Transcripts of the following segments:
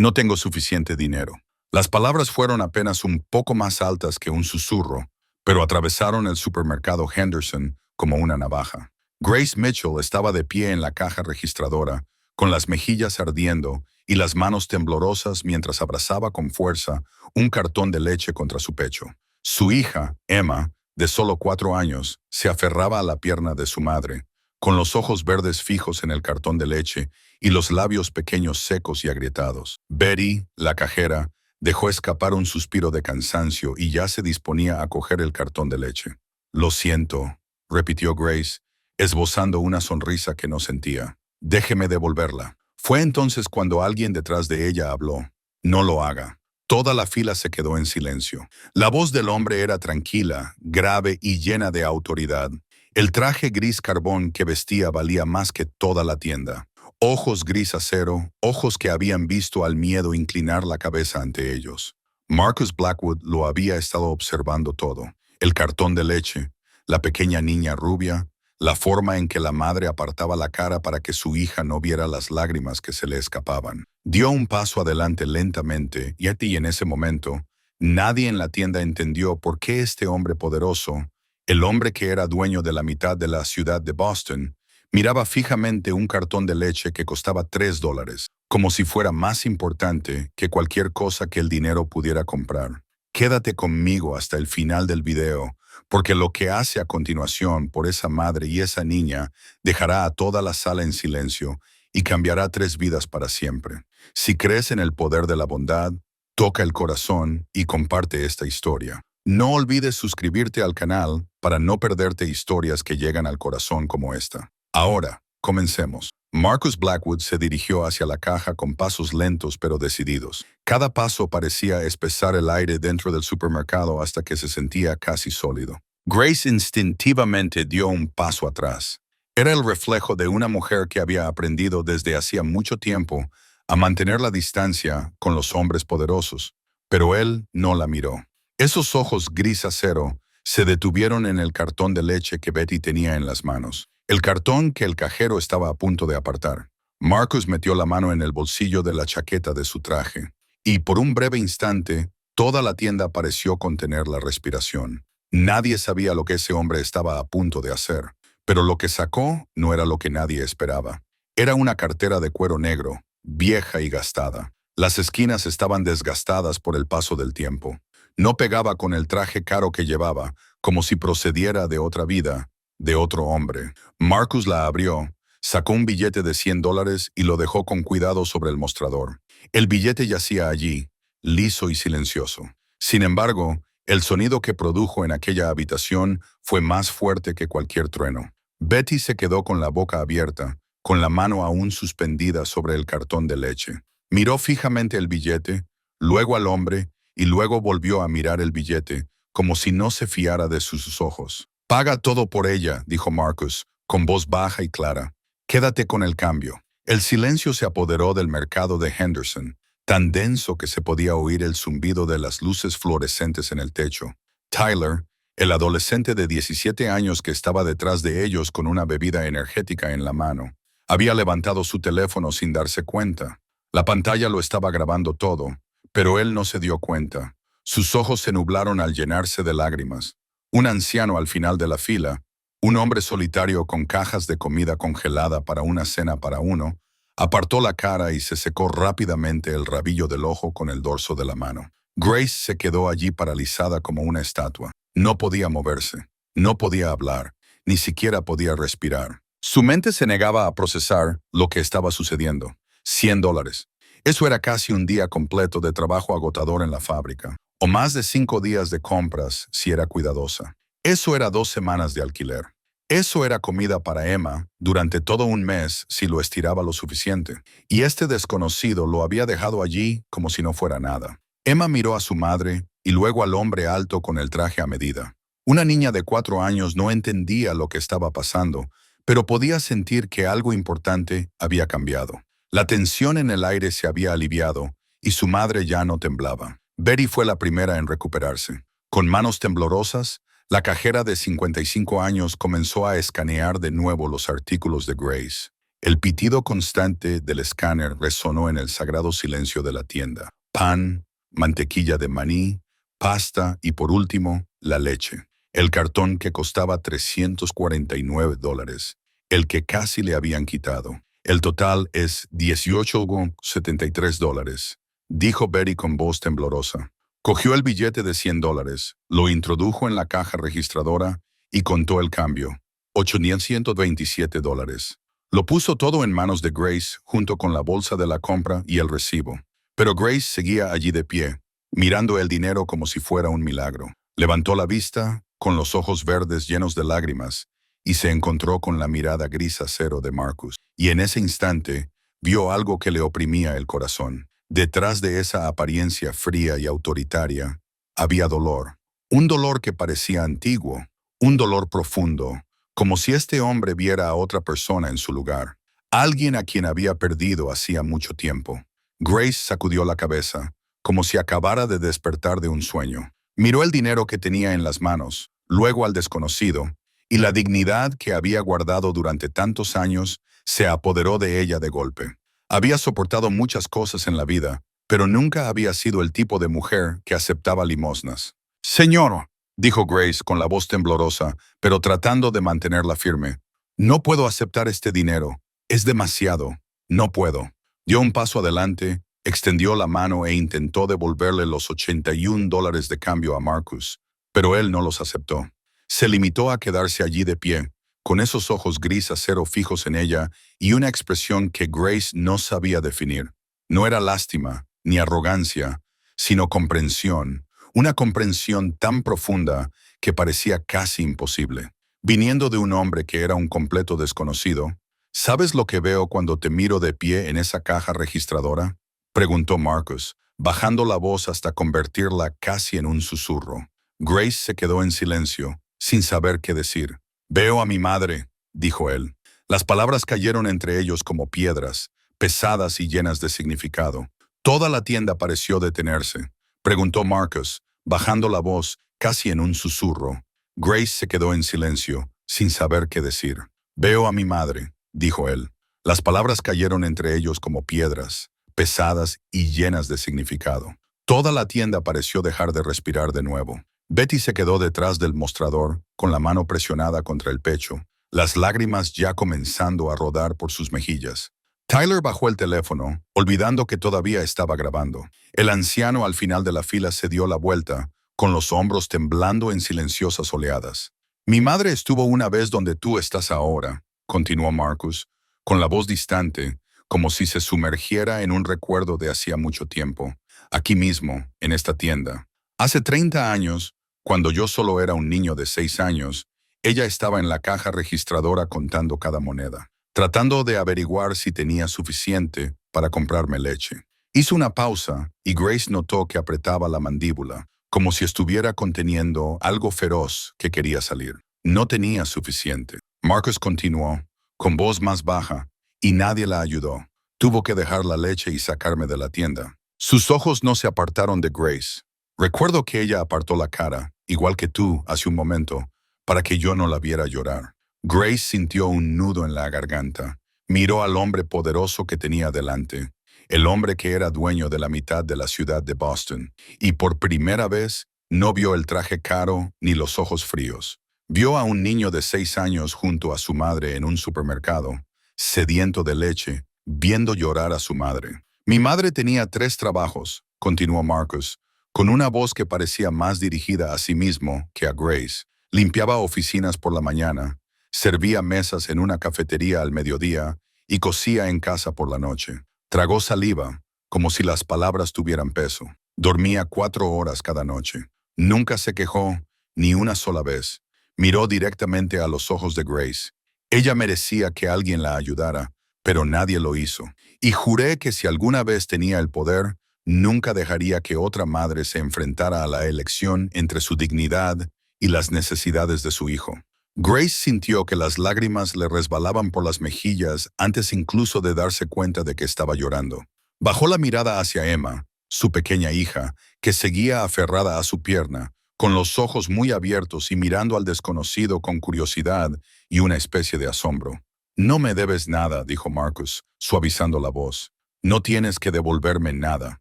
No tengo suficiente dinero. Las palabras fueron apenas un poco más altas que un susurro, pero atravesaron el supermercado Henderson como una navaja. Grace Mitchell estaba de pie en la caja registradora, con las mejillas ardiendo y las manos temblorosas mientras abrazaba con fuerza un cartón de leche contra su pecho. Su hija, Emma, de solo 4 años, se aferraba a la pierna de su madre, con los ojos verdes fijos en el cartón de leche y los labios pequeños secos y agrietados. Betty, la cajera, dejó escapar un suspiro de cansancio y ya se disponía a coger el cartón de leche. «Lo siento», repitió Grace, esbozando una sonrisa que no sentía. «Déjeme devolverla». Fue entonces cuando alguien detrás de ella habló. «No lo haga». Toda la fila se quedó en silencio. La voz del hombre era tranquila, grave y llena de autoridad. El traje gris carbón que vestía valía más que toda la tienda. Ojos gris acero, ojos que habían visto al miedo inclinar la cabeza ante ellos. Marcus Blackwood lo había estado observando todo. El cartón de leche, la pequeña niña rubia, la forma en que la madre apartaba la cara para que su hija no viera las lágrimas que se le escapaban. Dio un paso adelante lentamente y en ese momento, nadie en la tienda entendió por qué este hombre poderoso, el hombre que era dueño de la mitad de la ciudad de Boston, miraba fijamente un cartón de leche que costaba $3, como si fuera más importante que cualquier cosa que el dinero pudiera comprar. Quédate conmigo hasta el final del video, porque lo que hace a continuación por esa madre y esa niña dejará a toda la sala en silencio y cambiará 3 vidas para siempre. Si crees en el poder de la bondad, toca el corazón y comparte esta historia. No olvides suscribirte al canal para no perderte historias que llegan al corazón como esta. Ahora, comencemos. Marcus Blackwood se dirigió hacia la caja con pasos lentos pero decididos. Cada paso parecía espesar el aire dentro del supermercado hasta que se sentía casi sólido. Grace instintivamente dio un paso atrás. Era el reflejo de una mujer que había aprendido desde hacía mucho tiempo a mantener la distancia con los hombres poderosos, pero él no la miró. Esos ojos gris acero se detuvieron en el cartón de leche que Betty tenía en las manos. El cartón que el cajero estaba a punto de apartar. Marcus metió la mano en el bolsillo de la chaqueta de su traje, y por un breve instante, toda la tienda pareció contener la respiración. Nadie sabía lo que ese hombre estaba a punto de hacer, pero lo que sacó no era lo que nadie esperaba. Era una cartera de cuero negro, vieja y gastada. Las esquinas estaban desgastadas por el paso del tiempo. No pegaba con el traje caro que llevaba, como si procediera de otra vida, de otro hombre. Marcus la abrió, sacó un billete de $100 y lo dejó con cuidado sobre el mostrador. El billete yacía allí, liso y silencioso. Sin embargo, el sonido que produjo en aquella habitación fue más fuerte que cualquier trueno. Betty se quedó con la boca abierta, con la mano aún suspendida sobre el cartón de leche. Miró fijamente el billete, luego al hombre, y luego volvió a mirar el billete, como si no se fiara de sus ojos. «Paga todo por ella», dijo Marcus, con voz baja y clara. «Quédate con el cambio». El silencio se apoderó del mercado de Henderson, tan denso que se podía oír el zumbido de las luces fluorescentes en el techo. Tyler, el adolescente de 17 años que estaba detrás de ellos con una bebida energética en la mano, había levantado su teléfono sin darse cuenta. La pantalla lo estaba grabando todo, pero él no se dio cuenta. Sus ojos se nublaron al llenarse de lágrimas. Un anciano al final de la fila, un hombre solitario con cajas de comida congelada para una cena para uno, apartó la cara y se secó rápidamente el rabillo del ojo con el dorso de la mano. Grace se quedó allí paralizada como una estatua. No podía moverse, no podía hablar, ni siquiera podía respirar. Su mente se negaba a procesar lo que estaba sucediendo. $100. Eso era casi un día completo de trabajo agotador en la fábrica, o más de 5 días de compras si era cuidadosa. Eso era 2 semanas de alquiler. Eso era comida para Emma durante todo un mes si lo estiraba lo suficiente. Y este desconocido lo había dejado allí como si no fuera nada. Emma miró a su madre y luego al hombre alto con el traje a medida. Una niña de 4 años no entendía lo que estaba pasando, pero podía sentir que algo importante había cambiado. La tensión en el aire se había aliviado y su madre ya no temblaba. Betty fue la primera en recuperarse. Con manos temblorosas, la cajera de 55 años comenzó a escanear de nuevo los artículos de Grace. El pitido constante del escáner resonó en el sagrado silencio de la tienda. Pan, mantequilla de maní, pasta y por último, la leche. El cartón que costaba $349, el que casi le habían quitado. El total es $18,73, dijo Betty con voz temblorosa. Cogió el billete de $100, lo introdujo en la caja registradora y contó el cambio. $827. Lo puso todo en manos de Grace junto con la bolsa de la compra y el recibo. Pero Grace seguía allí de pie, mirando el dinero como si fuera un milagro. Levantó la vista, con los ojos verdes llenos de lágrimas, y se encontró con la mirada gris acero de Marcus. Y en ese instante, vio algo que le oprimía el corazón. Detrás de esa apariencia fría y autoritaria, había dolor. Un dolor que parecía antiguo, un dolor profundo, como si este hombre viera a otra persona en su lugar, alguien a quien había perdido hacía mucho tiempo. Grace sacudió la cabeza, como si acabara de despertar de un sueño. Miró el dinero que tenía en las manos, luego al desconocido, y la dignidad que había guardado durante tantos años se apoderó de ella de golpe. Había soportado muchas cosas en la vida, pero nunca había sido el tipo de mujer que aceptaba limosnas. «Señor», dijo Grace con la voz temblorosa, pero tratando de mantenerla firme, «no puedo aceptar este dinero. Es demasiado. No puedo». Dio un paso adelante, extendió la mano e intentó devolverle los $81 de cambio a Marcus, pero él no los aceptó. Se limitó a quedarse allí de pie, con esos ojos gris acero fijos en ella y una expresión que Grace no sabía definir. No era lástima, ni arrogancia, sino comprensión, una comprensión tan profunda que parecía casi imposible. Viniendo de un hombre que era un completo desconocido, «¿Sabes lo que veo cuando te miro de pie en esa caja registradora?», preguntó Marcus, bajando la voz hasta convertirla casi en un susurro. Grace se quedó en silencio, sin saber qué decir. «Veo a mi madre», dijo él. Las palabras cayeron entre ellos como piedras, pesadas y llenas de significado. Toda la tienda pareció detenerse. Preguntó Marcus, bajando la voz, casi en un susurro. Grace se quedó en silencio, sin saber qué decir. «Veo a mi madre», dijo él. Las palabras cayeron entre ellos como piedras, pesadas y llenas de significado. Toda la tienda pareció dejar de respirar de nuevo. Betty se quedó detrás del mostrador, con la mano presionada contra el pecho, las lágrimas ya comenzando a rodar por sus mejillas. Tyler bajó el teléfono, olvidando que todavía estaba grabando. El anciano al final de la fila se dio la vuelta, con los hombros temblando en silenciosas oleadas. «Mi madre estuvo una vez donde tú estás ahora», continuó Marcus, con la voz distante, como si se sumergiera en un recuerdo de hacía mucho tiempo. «Aquí mismo, en esta tienda. Hace 30 años, cuando yo solo era un niño de 6 años, ella estaba en la caja registradora contando cada moneda, tratando de averiguar si tenía suficiente para comprarme leche». Hizo una pausa y Grace notó que apretaba la mandíbula, como si estuviera conteniendo algo feroz que quería salir. No tenía suficiente. Marcus continuó, con voz más baja, y nadie la ayudó. Tuvo que dejar la leche y sacarme de la tienda. Sus ojos no se apartaron de Grace. Recuerdo que ella apartó la cara, igual que tú hace un momento, para que yo no la viera llorar. Grace sintió un nudo en la garganta. Miró al hombre poderoso que tenía delante, el hombre que era dueño de la mitad de la ciudad de Boston, y por primera vez no vio el traje caro ni los ojos fríos. Vio a un niño de 6 años junto a su madre en un supermercado, sediento de leche, viendo llorar a su madre. «Mi madre tenía 3 trabajos», continuó Marcus, con una voz que parecía más dirigida a sí mismo que a Grace. Limpiaba oficinas por la mañana, servía mesas en una cafetería al mediodía y cosía en casa por la noche. Tragó saliva, como si las palabras tuvieran peso. Dormía 4 horas cada noche. Nunca se quejó, ni una sola vez. Miró directamente a los ojos de Grace. Ella merecía que alguien la ayudara, pero nadie lo hizo. Y juré que si alguna vez tenía el poder, nunca dejaría que otra madre se enfrentara a la elección entre su dignidad y las necesidades de su hijo. Grace sintió que las lágrimas le resbalaban por las mejillas antes incluso de darse cuenta de que estaba llorando. Bajó la mirada hacia Emma, su pequeña hija, que seguía aferrada a su pierna, con los ojos muy abiertos y mirando al desconocido con curiosidad y una especie de asombro. No me debes nada, dijo Marcus, suavizando la voz. No tienes que devolverme nada.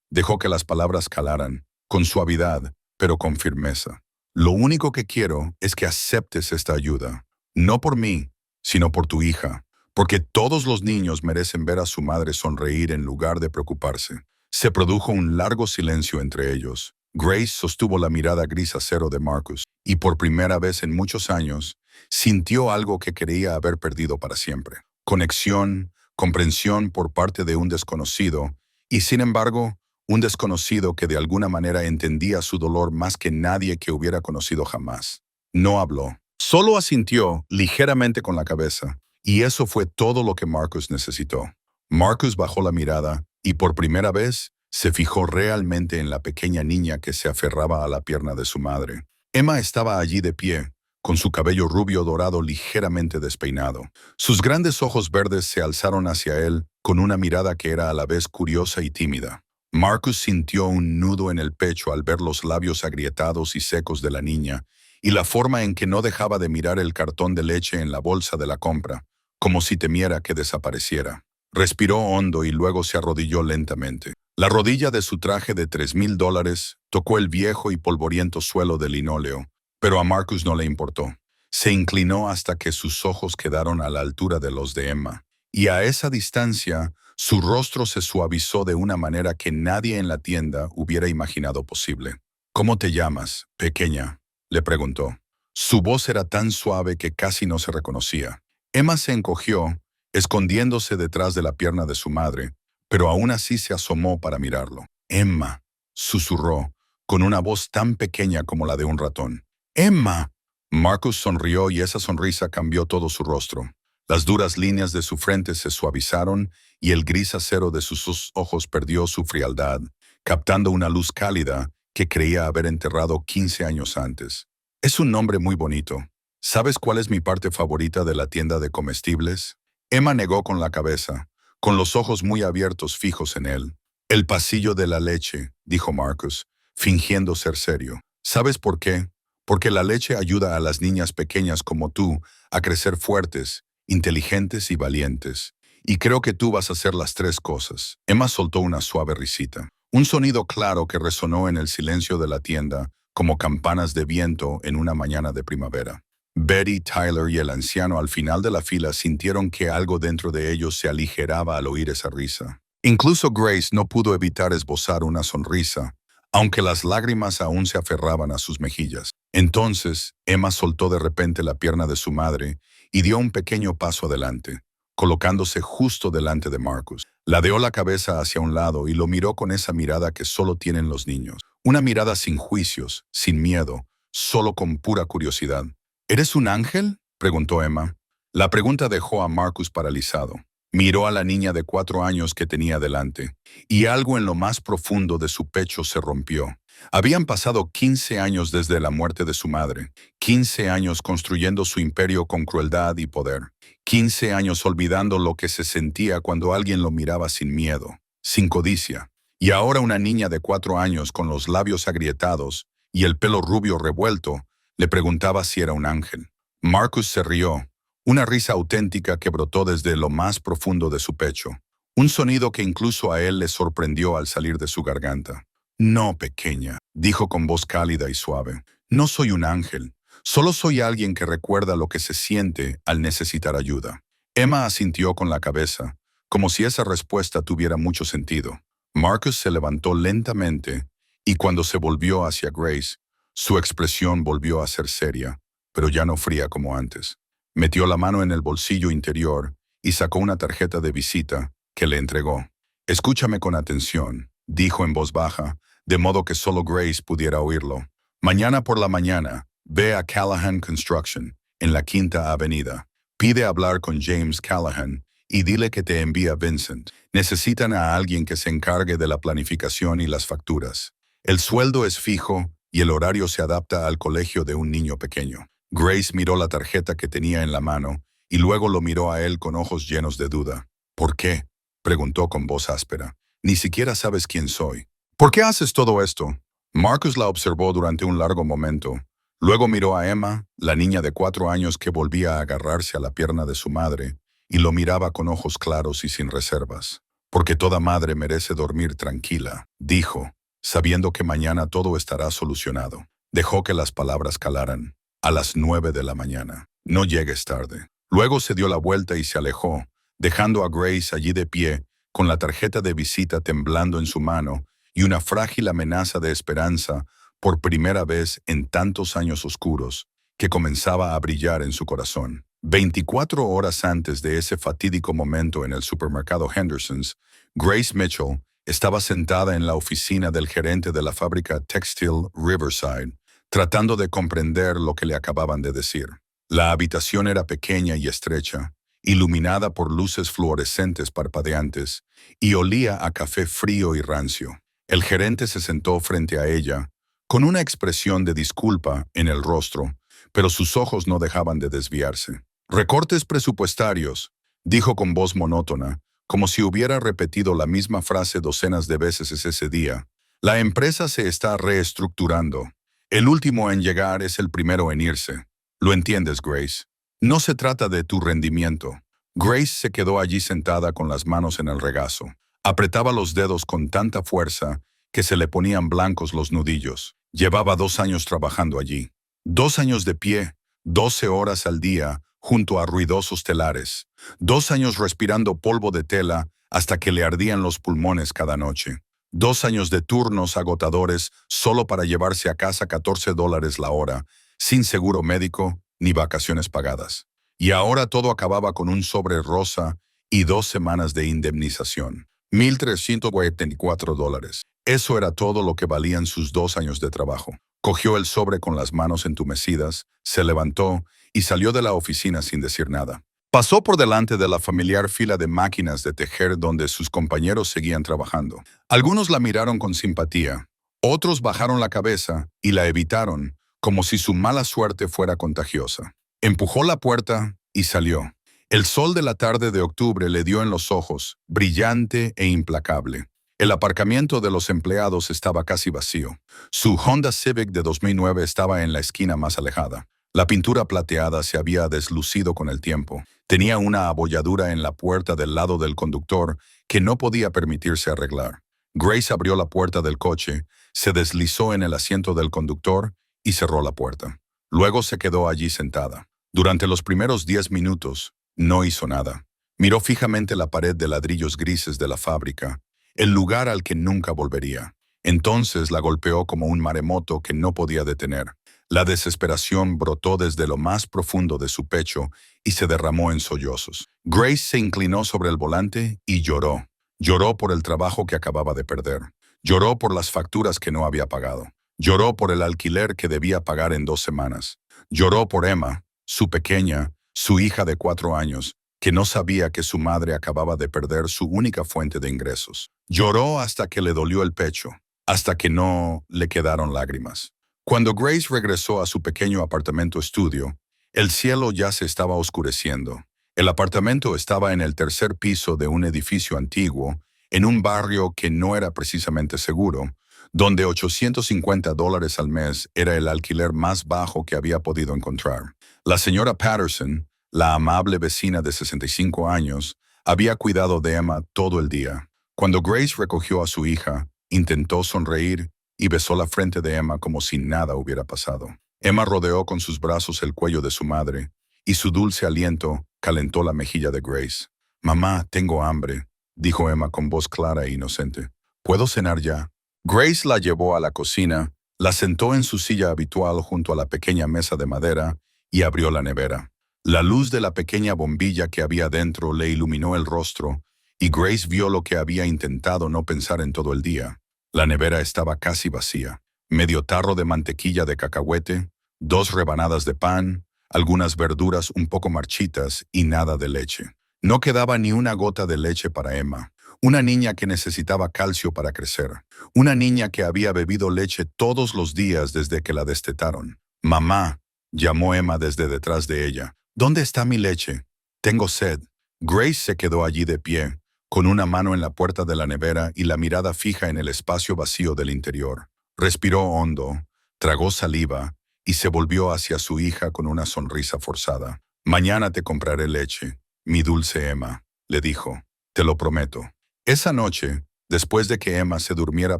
Dejó que las palabras calaran, con suavidad, pero con firmeza. Lo único que quiero es que aceptes esta ayuda. No por mí, sino por tu hija. Porque todos los niños merecen ver a su madre sonreír en lugar de preocuparse. Se produjo un largo silencio entre ellos. Grace sostuvo la mirada gris acero de Marcus, y por primera vez en muchos años, sintió algo que creía haber perdido para siempre. Conexión, comprensión por parte de un desconocido, y sin embargo, un desconocido que de alguna manera entendía su dolor más que nadie que hubiera conocido jamás. No habló. Solo asintió ligeramente con la cabeza, y eso fue todo lo que Marcus necesitó. Marcus bajó la mirada, y por primera vez, se fijó realmente en la pequeña niña que se aferraba a la pierna de su madre. Emma estaba allí de pie, con su cabello rubio dorado ligeramente despeinado. Sus grandes ojos verdes se alzaron hacia él con una mirada que era a la vez curiosa y tímida. Marcus sintió un nudo en el pecho al ver los labios agrietados y secos de la niña y la forma en que no dejaba de mirar el cartón de leche en la bolsa de la compra, como si temiera que desapareciera. Respiró hondo y luego se arrodilló lentamente. La rodilla de su traje de $3,000 tocó el viejo y polvoriento suelo de linóleo, pero a Marcus no le importó. Se inclinó hasta que sus ojos quedaron a la altura de los de Emma, y a esa distancia su rostro se suavizó de una manera que nadie en la tienda hubiera imaginado posible. «¿Cómo te llamas, pequeña?», le preguntó. Su voz era tan suave que casi no se reconocía. Emma se encogió, escondiéndose detrás de la pierna de su madre, pero aún así se asomó para mirarlo. «Emma», susurró, con una voz tan pequeña como la de un ratón. «Emma». Marcus sonrió y esa sonrisa cambió todo su rostro. Las duras líneas de su frente se suavizaron y el gris acero de sus ojos perdió su frialdad, captando una luz cálida que creía haber enterrado 15 años antes. «Es un nombre muy bonito. ¿Sabes cuál es mi parte favorita de la tienda de comestibles?». Emma negó con la cabeza, con los ojos muy abiertos fijos en él. «El pasillo de la leche», dijo Marcus, fingiendo ser serio. «¿Sabes por qué? Porque la leche ayuda a las niñas pequeñas como tú a crecer fuertes, inteligentes y valientes. Y creo que tú vas a hacer las tres cosas». Emma soltó una suave risita. Un sonido claro que resonó en el silencio de la tienda, como campanas de viento en una mañana de primavera. Betty, Tyler y el anciano al final de la fila sintieron que algo dentro de ellos se aligeraba al oír esa risa. Incluso Grace no pudo evitar esbozar una sonrisa, aunque las lágrimas aún se aferraban a sus mejillas. Entonces, Emma soltó de repente la pierna de su madre y dio un pequeño paso adelante, colocándose justo delante de Marcus. Ladeó la cabeza hacia un lado y lo miró con esa mirada que solo tienen los niños. Una mirada sin juicios, sin miedo, solo con pura curiosidad. «¿Eres un ángel?», preguntó Emma. La pregunta dejó a Marcus paralizado. Miró a la niña de 4 años que tenía delante, y algo en lo más profundo de su pecho se rompió. Habían pasado 15 años desde la muerte de su madre, 15 años construyendo su imperio con crueldad y poder, 15 años olvidando lo que se sentía cuando alguien lo miraba sin miedo, sin codicia. Y ahora una niña de 4 años con los labios agrietados y el pelo rubio revuelto le preguntaba si era un ángel. Marcus se rió, una risa auténtica que brotó desde lo más profundo de su pecho, un sonido que incluso a él le sorprendió al salir de su garganta. «No, pequeña», dijo con voz cálida y suave. «No soy un ángel, solo soy alguien que recuerda lo que se siente al necesitar ayuda». Emma asintió con la cabeza, como si esa respuesta tuviera mucho sentido. Marcus se levantó lentamente y cuando se volvió hacia Grace, su expresión volvió a ser seria, pero ya no fría como antes. Metió la mano en el bolsillo interior y sacó una tarjeta de visita que le entregó. «Escúchame con atención», dijo en voz baja, de modo que solo Grace pudiera oírlo. «Mañana por la mañana, ve a Callahan Construction, en la 5ª Avenida. Pide hablar con James Callahan y dile que te envía Vincent. Necesitan a alguien que se encargue de la planificación y las facturas. El sueldo es fijo y el horario se adapta al colegio de un niño pequeño». Grace miró la tarjeta que tenía en la mano y luego lo miró a él con ojos llenos de duda. «¿Por qué?», preguntó con voz áspera. «Ni siquiera sabes quién soy. ¿Por qué haces todo esto?». Marcus la observó durante un largo momento. Luego miró a Emma, la niña de 4 años que volvía a agarrarse a la pierna de su madre, y lo miraba con ojos claros y sin reservas. Porque toda madre merece dormir tranquila, dijo, sabiendo que mañana todo estará solucionado. Dejó que las palabras calaran. A las 9 de la mañana. No llegues tarde. Luego se dio la vuelta y se alejó, dejando a Grace allí de pie, con la tarjeta de visita temblando en su mano y una frágil amenaza de esperanza por primera vez en tantos años oscuros, que comenzaba a brillar en su corazón. 24 horas antes de ese fatídico momento en el supermercado Henderson's, Grace Mitchell estaba sentada en la oficina del gerente de la fábrica textil Riverside, tratando de comprender lo que le acababan de decir. La habitación era pequeña y estrecha, iluminada por luces fluorescentes parpadeantes, y olía a café frío y rancio. El gerente se sentó frente a ella, con una expresión de disculpa en el rostro, pero sus ojos no dejaban de desviarse. «Recortes presupuestarios», dijo con voz monótona, como si hubiera repetido la misma frase docenas de veces ese día. «La empresa se está reestructurando. El último en llegar es el primero en irse. ¿Lo entiendes, Grace? No se trata de tu rendimiento». Grace se quedó allí sentada con las manos en el regazo. Apretaba los dedos con tanta fuerza que se le ponían blancos los nudillos. Llevaba 2 años trabajando allí. 2 años de pie, 12 horas al día, junto a ruidosos telares. 2 años respirando polvo de tela hasta que le ardían los pulmones cada noche. 2 años de turnos agotadores solo para llevarse a casa $14 la hora, sin seguro médico ni vacaciones pagadas. Y ahora todo acababa con un sobre rosa y 2 semanas de indemnización. $1,344. Eso era todo lo que valían sus 2 años de trabajo. Cogió el sobre con las manos entumecidas, se levantó y salió de la oficina sin decir nada. Pasó por delante de la familiar fila de máquinas de tejer donde sus compañeros seguían trabajando. Algunos la miraron con simpatía, otros bajaron la cabeza y la evitaron, como si su mala suerte fuera contagiosa. Empujó la puerta y salió. El sol de la tarde de octubre le dio en los ojos, brillante e implacable. El aparcamiento de los empleados estaba casi vacío. Su Honda Civic de 2009 estaba en la esquina más alejada. La pintura plateada se había deslucido con el tiempo. Tenía una abolladura en la puerta del lado del conductor que no podía permitirse arreglar. Grace abrió la puerta del coche, se deslizó en el asiento del conductor y cerró la puerta. Luego se quedó allí sentada. Durante los primeros 10 minutos, no hizo nada. Miró fijamente la pared de ladrillos grises de la fábrica, el lugar al que nunca volvería. Entonces la golpeó como un maremoto que no podía detener. La desesperación brotó desde lo más profundo de su pecho y se derramó en sollozos. Grace se inclinó sobre el volante y lloró. Lloró por el trabajo que acababa de perder. Lloró por las facturas que no había pagado. Lloró por el alquiler que debía pagar en 2 semanas. Lloró por Emma, su pequeña, su hija de 4 años, que no sabía que su madre acababa de perder su única fuente de ingresos. Lloró hasta que le dolió el pecho, hasta que no le quedaron lágrimas. Cuando Grace regresó a su pequeño apartamento estudio, el cielo ya se estaba oscureciendo. El apartamento estaba en el 3er piso de un edificio antiguo, en un barrio que no era precisamente seguro, donde $850 al mes era el alquiler más bajo que había podido encontrar. La señora Patterson, la amable vecina de 65 años, había cuidado de Emma todo el día. Cuando Grace recogió a su hija, intentó sonreír y besó la frente de Emma como si nada hubiera pasado. Emma rodeó con sus brazos el cuello de su madre, y su dulce aliento calentó la mejilla de Grace. «Mamá, tengo hambre», dijo Emma con voz clara e inocente. «¿Puedo cenar ya?» Grace la llevó a la cocina, la sentó en su silla habitual junto a la pequeña mesa de madera y abrió la nevera. La luz de la pequeña bombilla que había dentro le iluminó el rostro, y Grace vio lo que había intentado no pensar en todo el día. La nevera estaba casi vacía. Medio tarro de mantequilla de cacahuete, 2 rebanadas de pan, algunas verduras un poco marchitas y nada de leche. No quedaba ni una gota de leche para Emma, una niña que necesitaba calcio para crecer, una niña que había bebido leche todos los días desde que la destetaron. «Mamá», llamó Emma desde detrás de ella. «¿Dónde está mi leche? Tengo sed». Grace se quedó allí de pie, con una mano en la puerta de la nevera y la mirada fija en el espacio vacío del interior. Respiró hondo, tragó saliva y se volvió hacia su hija con una sonrisa forzada. «Mañana te compraré leche», Mi dulce Emma, le dijo, te lo prometo. Esa noche, después de que Emma se durmiera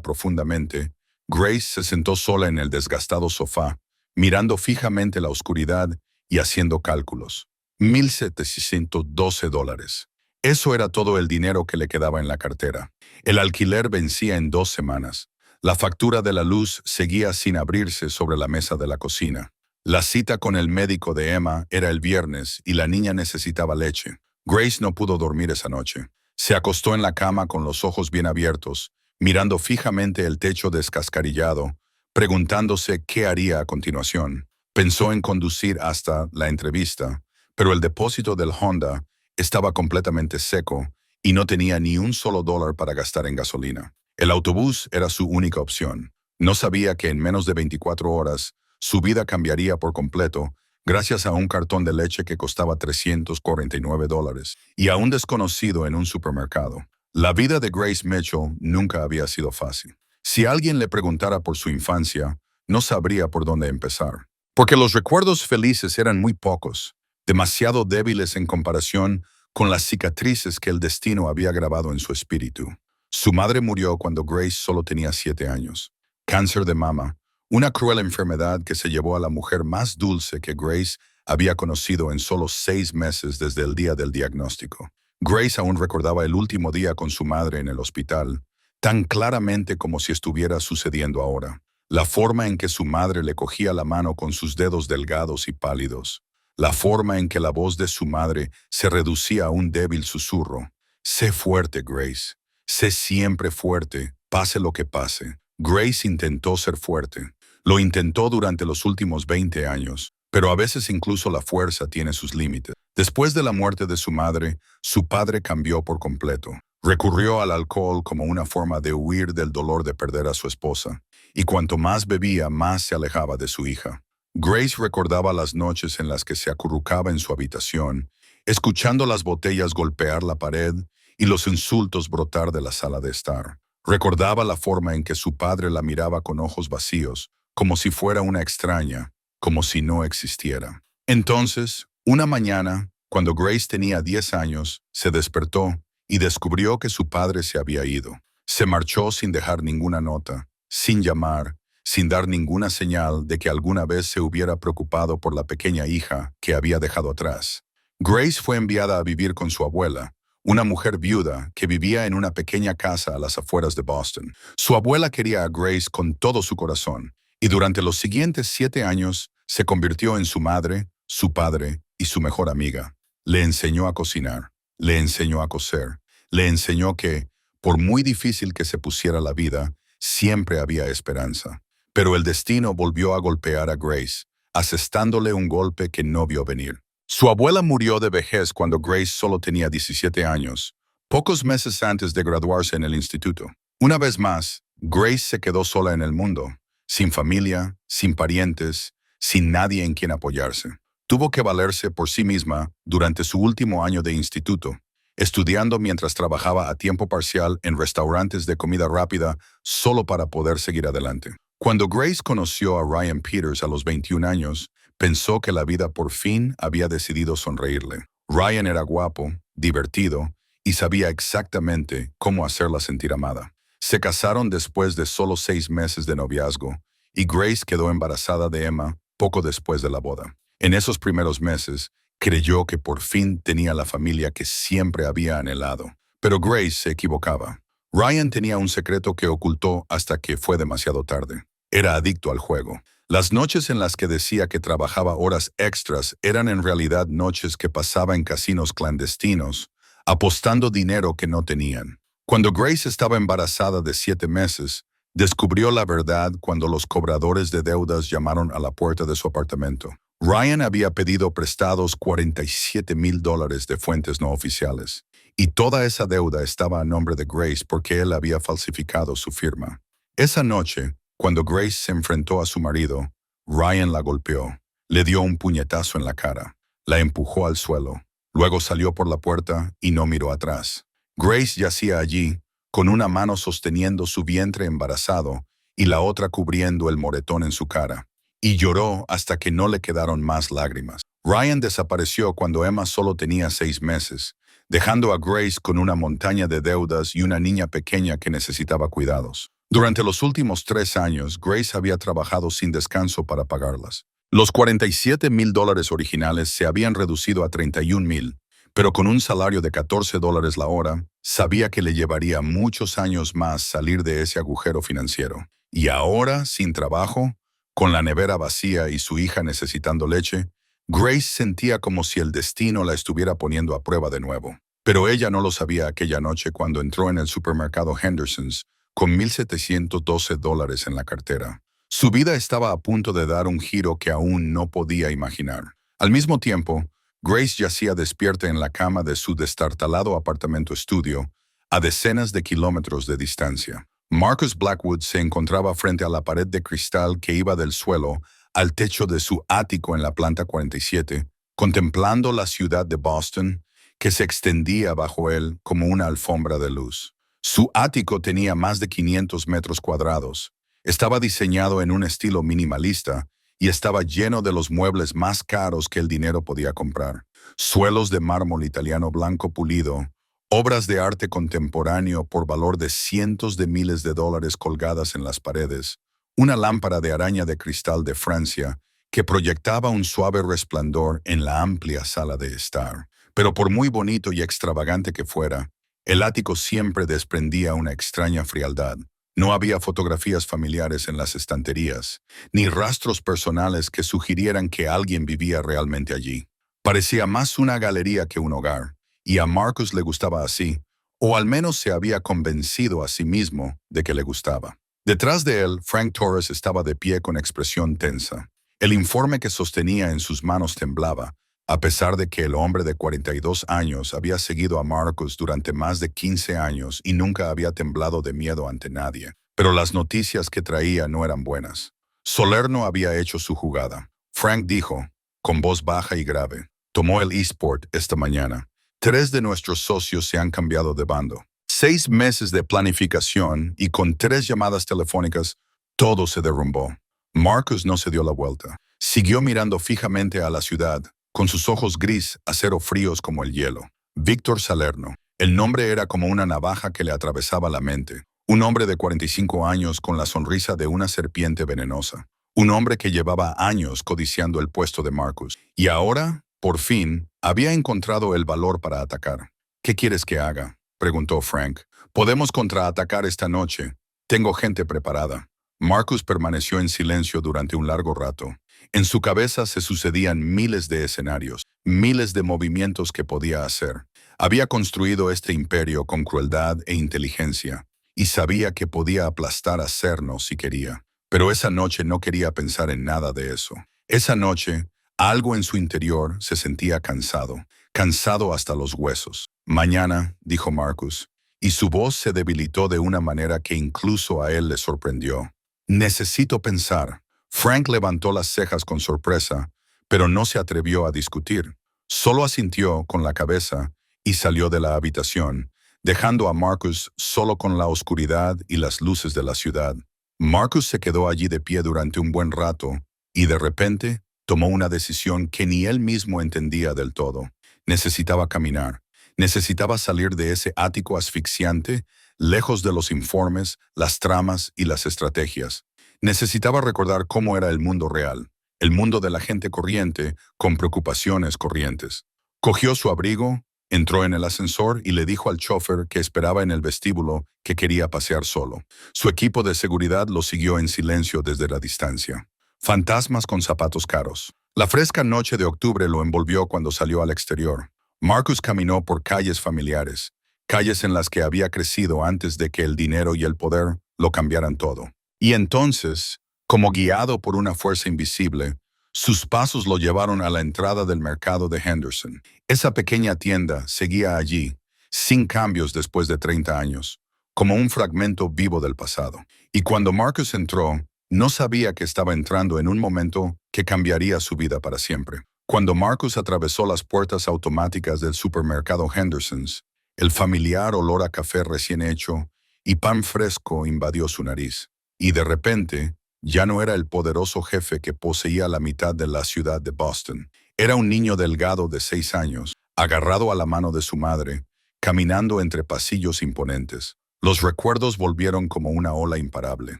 profundamente, Grace se sentó sola en el desgastado sofá, mirando fijamente la oscuridad y haciendo cálculos. $1,712. Eso era todo el dinero que le quedaba en la cartera. El alquiler vencía en 2 semanas. La factura de la luz seguía sin abrirse sobre la mesa de la cocina. La cita con el médico de Emma era el viernes y la niña necesitaba leche. Grace no pudo dormir esa noche. Se acostó en la cama con los ojos bien abiertos, mirando fijamente el techo descascarillado, preguntándose qué haría a continuación. Pensó en conducir hasta la entrevista, pero el depósito del Honda estaba completamente seco y no tenía ni un solo dólar para gastar en gasolina. El autobús era su única opción. No sabía que en menos de 24 horas su vida cambiaría por completo gracias a un cartón de leche que costaba $349 y a un desconocido en un supermercado. La vida de Grace Mitchell nunca había sido fácil. Si alguien le preguntara por su infancia, no sabría por dónde empezar. Porque los recuerdos felices eran muy pocos, demasiado débiles en comparación con las cicatrices que el destino había grabado en su espíritu. Su madre murió cuando Grace solo tenía 7 años. Cáncer de mama, una cruel enfermedad que se llevó a la mujer más dulce que Grace había conocido en solo 6 meses desde el día del diagnóstico. Grace aún recordaba el último día con su madre en el hospital, tan claramente como si estuviera sucediendo ahora. La forma en que su madre le cogía la mano con sus dedos delgados y pálidos. La forma en que la voz de su madre se reducía a un débil susurro. Sé fuerte, Grace. Sé siempre fuerte, pase lo que pase. Grace intentó ser fuerte. Lo intentó durante los últimos 20 años, pero a veces incluso la fuerza tiene sus límites. Después de la muerte de su madre, su padre cambió por completo. Recurrió al alcohol como una forma de huir del dolor de perder a su esposa, y cuanto más bebía, más se alejaba de su hija. Grace recordaba las noches en las que se acurrucaba en su habitación, escuchando las botellas golpear la pared y los insultos brotar de la sala de estar. Recordaba la forma en que su padre la miraba con ojos vacíos, como si fuera una extraña, como si no existiera. Entonces, una mañana, cuando Grace tenía 10 años, se despertó y descubrió que su padre se había ido. Se marchó sin dejar ninguna nota, sin llamar, sin dar ninguna señal de que alguna vez se hubiera preocupado por la pequeña hija que había dejado atrás. Grace fue enviada a vivir con su abuela, una mujer viuda que vivía en una pequeña casa a las afueras de Boston. Su abuela quería a Grace con todo su corazón, y durante los siguientes 7 años se convirtió en su madre, su padre y su mejor amiga. Le enseñó a cocinar, le enseñó a coser, le enseñó que, por muy difícil que se pusiera la vida, siempre había esperanza. Pero el destino volvió a golpear a Grace, asestándole un golpe que no vio venir. Su abuela murió de vejez cuando Grace solo tenía 17 años, pocos meses antes de graduarse en el instituto. Una vez más, Grace se quedó sola en el mundo, sin familia, sin parientes, sin nadie en quien apoyarse. Tuvo que valerse por sí misma durante su último año de instituto, estudiando mientras trabajaba a tiempo parcial en restaurantes de comida rápida solo para poder seguir adelante. Cuando Grace conoció a Ryan Peters a los 21 años, pensó que la vida por fin había decidido sonreírle. Ryan era guapo, divertido y sabía exactamente cómo hacerla sentir amada. Se casaron después de solo 6 meses de noviazgo y Grace quedó embarazada de Emma poco después de la boda. En esos primeros meses, creyó que por fin tenía la familia que siempre había anhelado. Pero Grace se equivocaba. Ryan tenía un secreto que ocultó hasta que fue demasiado tarde. Era adicto al juego. Las noches en las que decía que trabajaba horas extras eran en realidad noches que pasaba en casinos clandestinos, apostando dinero que no tenían. Cuando Grace estaba embarazada de 7 meses, descubrió la verdad cuando los cobradores de deudas llamaron a la puerta de su apartamento. Ryan había pedido prestados $47,000 de fuentes no oficiales, y toda esa deuda estaba a nombre de Grace porque él había falsificado su firma. Esa noche, cuando Grace se enfrentó a su marido, Ryan la golpeó, le dio un puñetazo en la cara, la empujó al suelo, luego salió por la puerta y no miró atrás. Grace yacía allí, con una mano sosteniendo su vientre embarazado y la otra cubriendo el moretón en su cara, y lloró hasta que no le quedaron más lágrimas. Ryan desapareció cuando Emma solo tenía 6 meses, dejando a Grace con una montaña de deudas y una niña pequeña que necesitaba cuidados. Durante los últimos 3 años, Grace había trabajado sin descanso para pagarlas. Los $47,000 originales se habían reducido a $31,000, pero con un salario de $14 la hora, sabía que le llevaría muchos años más salir de ese agujero financiero. Y ahora, sin trabajo, con la nevera vacía y su hija necesitando leche, Grace sentía como si el destino la estuviera poniendo a prueba de nuevo. Pero ella no lo sabía aquella noche cuando entró en el supermercado Henderson's con $1,712 en la cartera. Su vida estaba a punto de dar un giro que aún no podía imaginar. Al mismo tiempo, Grace yacía despierta en la cama de su destartalado apartamento estudio, a decenas de kilómetros de distancia. Marcus Blackwood se encontraba frente a la pared de cristal que iba del suelo al techo de su ático en la planta 47, contemplando la ciudad de Boston, que se extendía bajo él como una alfombra de luz. Su ático tenía más de 500 metros cuadrados, estaba diseñado en un estilo minimalista y estaba lleno de los muebles más caros que el dinero podía comprar. Suelos de mármol italiano blanco pulido, obras de arte contemporáneo por valor de cientos de miles de dólares colgadas en las paredes, una lámpara de araña de cristal de Francia que proyectaba un suave resplandor en la amplia sala de estar. Pero por muy bonito y extravagante que fuera, el ático siempre desprendía una extraña frialdad. No había fotografías familiares en las estanterías, ni rastros personales que sugirieran que alguien vivía realmente allí. Parecía más una galería que un hogar, y a Marcus le gustaba así, o al menos se había convencido a sí mismo de que le gustaba. Detrás de él, Frank Torres estaba de pie con expresión tensa. El informe que sostenía en sus manos temblaba, a pesar de que el hombre de 42 años había seguido a Marcus durante más de 15 años y nunca había temblado de miedo ante nadie. Pero las noticias que traía no eran buenas. Salerno había hecho su jugada. Frank dijo, con voz baja y grave, tomó el Eastport esta mañana. 3 de nuestros socios se han cambiado de bando. 6 meses de planificación y con 3 llamadas telefónicas, todo se derrumbó. Marcus no se dio la vuelta. Siguió mirando fijamente a la ciudad, con sus ojos gris, acero fríos como el hielo. Víctor Salerno. El nombre era como una navaja que le atravesaba la mente. Un hombre de 45 años con la sonrisa de una serpiente venenosa. Un hombre que llevaba años codiciando el puesto de Marcus. Y ahora, por fin, había encontrado el valor para atacar. ¿Qué quieres que haga?, preguntó Frank. Podemos contraatacar esta noche. Tengo gente preparada. Marcus permaneció en silencio durante un largo rato. En su cabeza se sucedían miles de escenarios, miles de movimientos que podía hacer. Había construido este imperio con crueldad e inteligencia, y sabía que podía aplastar a Cerno si quería. Pero esa noche no quería pensar en nada de eso. Esa noche, algo en su interior se sentía cansado, cansado hasta los huesos. Mañana, dijo Marcus, y su voz se debilitó de una manera que incluso a él le sorprendió. Necesito pensar. Frank levantó las cejas con sorpresa, pero no se atrevió a discutir. Solo asintió con la cabeza y salió de la habitación, dejando a Marcus solo con la oscuridad y las luces de la ciudad. Marcus se quedó allí de pie durante un buen rato y de repente tomó una decisión que ni él mismo entendía del todo. Necesitaba caminar. Necesitaba salir de ese ático asfixiante, lejos de los informes, las tramas y las estrategias. Necesitaba recordar cómo era el mundo real, el mundo de la gente corriente con preocupaciones corrientes. Cogió su abrigo, entró en el ascensor y le dijo al chofer que esperaba en el vestíbulo que quería pasear solo. Su equipo de seguridad lo siguió en silencio desde la distancia. Fantasmas con zapatos caros. La fresca noche de octubre lo envolvió cuando salió al exterior. Marcus caminó por calles familiares, calles en las que había crecido antes de que el dinero y el poder lo cambiaran todo. Y entonces, como guiado por una fuerza invisible, sus pasos lo llevaron a la entrada del mercado de Henderson. Esa pequeña tienda seguía allí, sin cambios después de 30 años, como un fragmento vivo del pasado. Y cuando Marcus entró, no sabía que estaba entrando en un momento que cambiaría su vida para siempre. Cuando Marcus atravesó las puertas automáticas del supermercado Henderson's, el familiar olor a café recién hecho y pan fresco invadió su nariz. Y de repente, ya no era el poderoso jefe que poseía la mitad de la ciudad de Boston. Era un niño delgado de 6 años, agarrado a la mano de su madre, caminando entre pasillos imponentes. Los recuerdos volvieron como una ola imparable.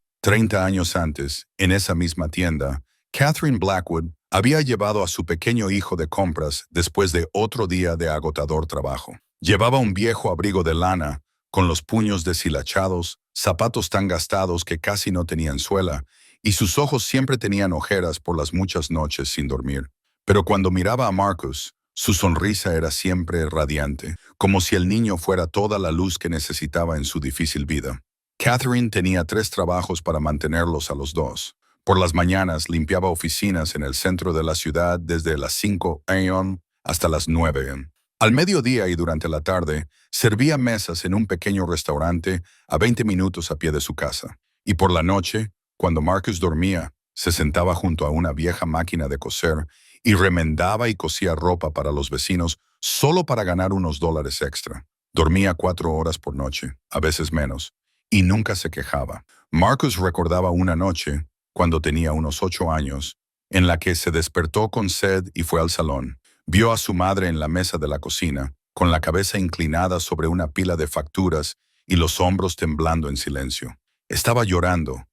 30 años antes, en esa misma tienda, Catherine Blackwood había llevado a su pequeño hijo de compras después de otro día de agotador trabajo. Llevaba un viejo abrigo de lana, con los puños deshilachados, zapatos tan gastados que casi no tenían suela, y sus ojos siempre tenían ojeras por las muchas noches sin dormir. Pero cuando miraba a Marcus, su sonrisa era siempre radiante, como si el niño fuera toda la luz que necesitaba en su difícil vida. Catherine tenía 3 trabajos para mantenerlos a los dos. Por las mañanas limpiaba oficinas en el centro de la ciudad desde las 5 a.m. hasta las 9 a.m. Al mediodía y durante la tarde, servía mesas en un pequeño restaurante a 20 minutos a pie de su casa. Y por la noche, cuando Marcus dormía, se sentaba junto a una vieja máquina de coser y remendaba y cosía ropa para los vecinos solo para ganar unos dólares extra. Dormía 4 horas por noche, a veces menos, y nunca se quejaba. Marcus recordaba una noche, cuando tenía unos 8 años, en la que se despertó con sed y fue al salón. Vio a su madre en la mesa de la cocina, con la cabeza inclinada sobre una pila de facturas y los hombros temblando en silencio. Estaba llorando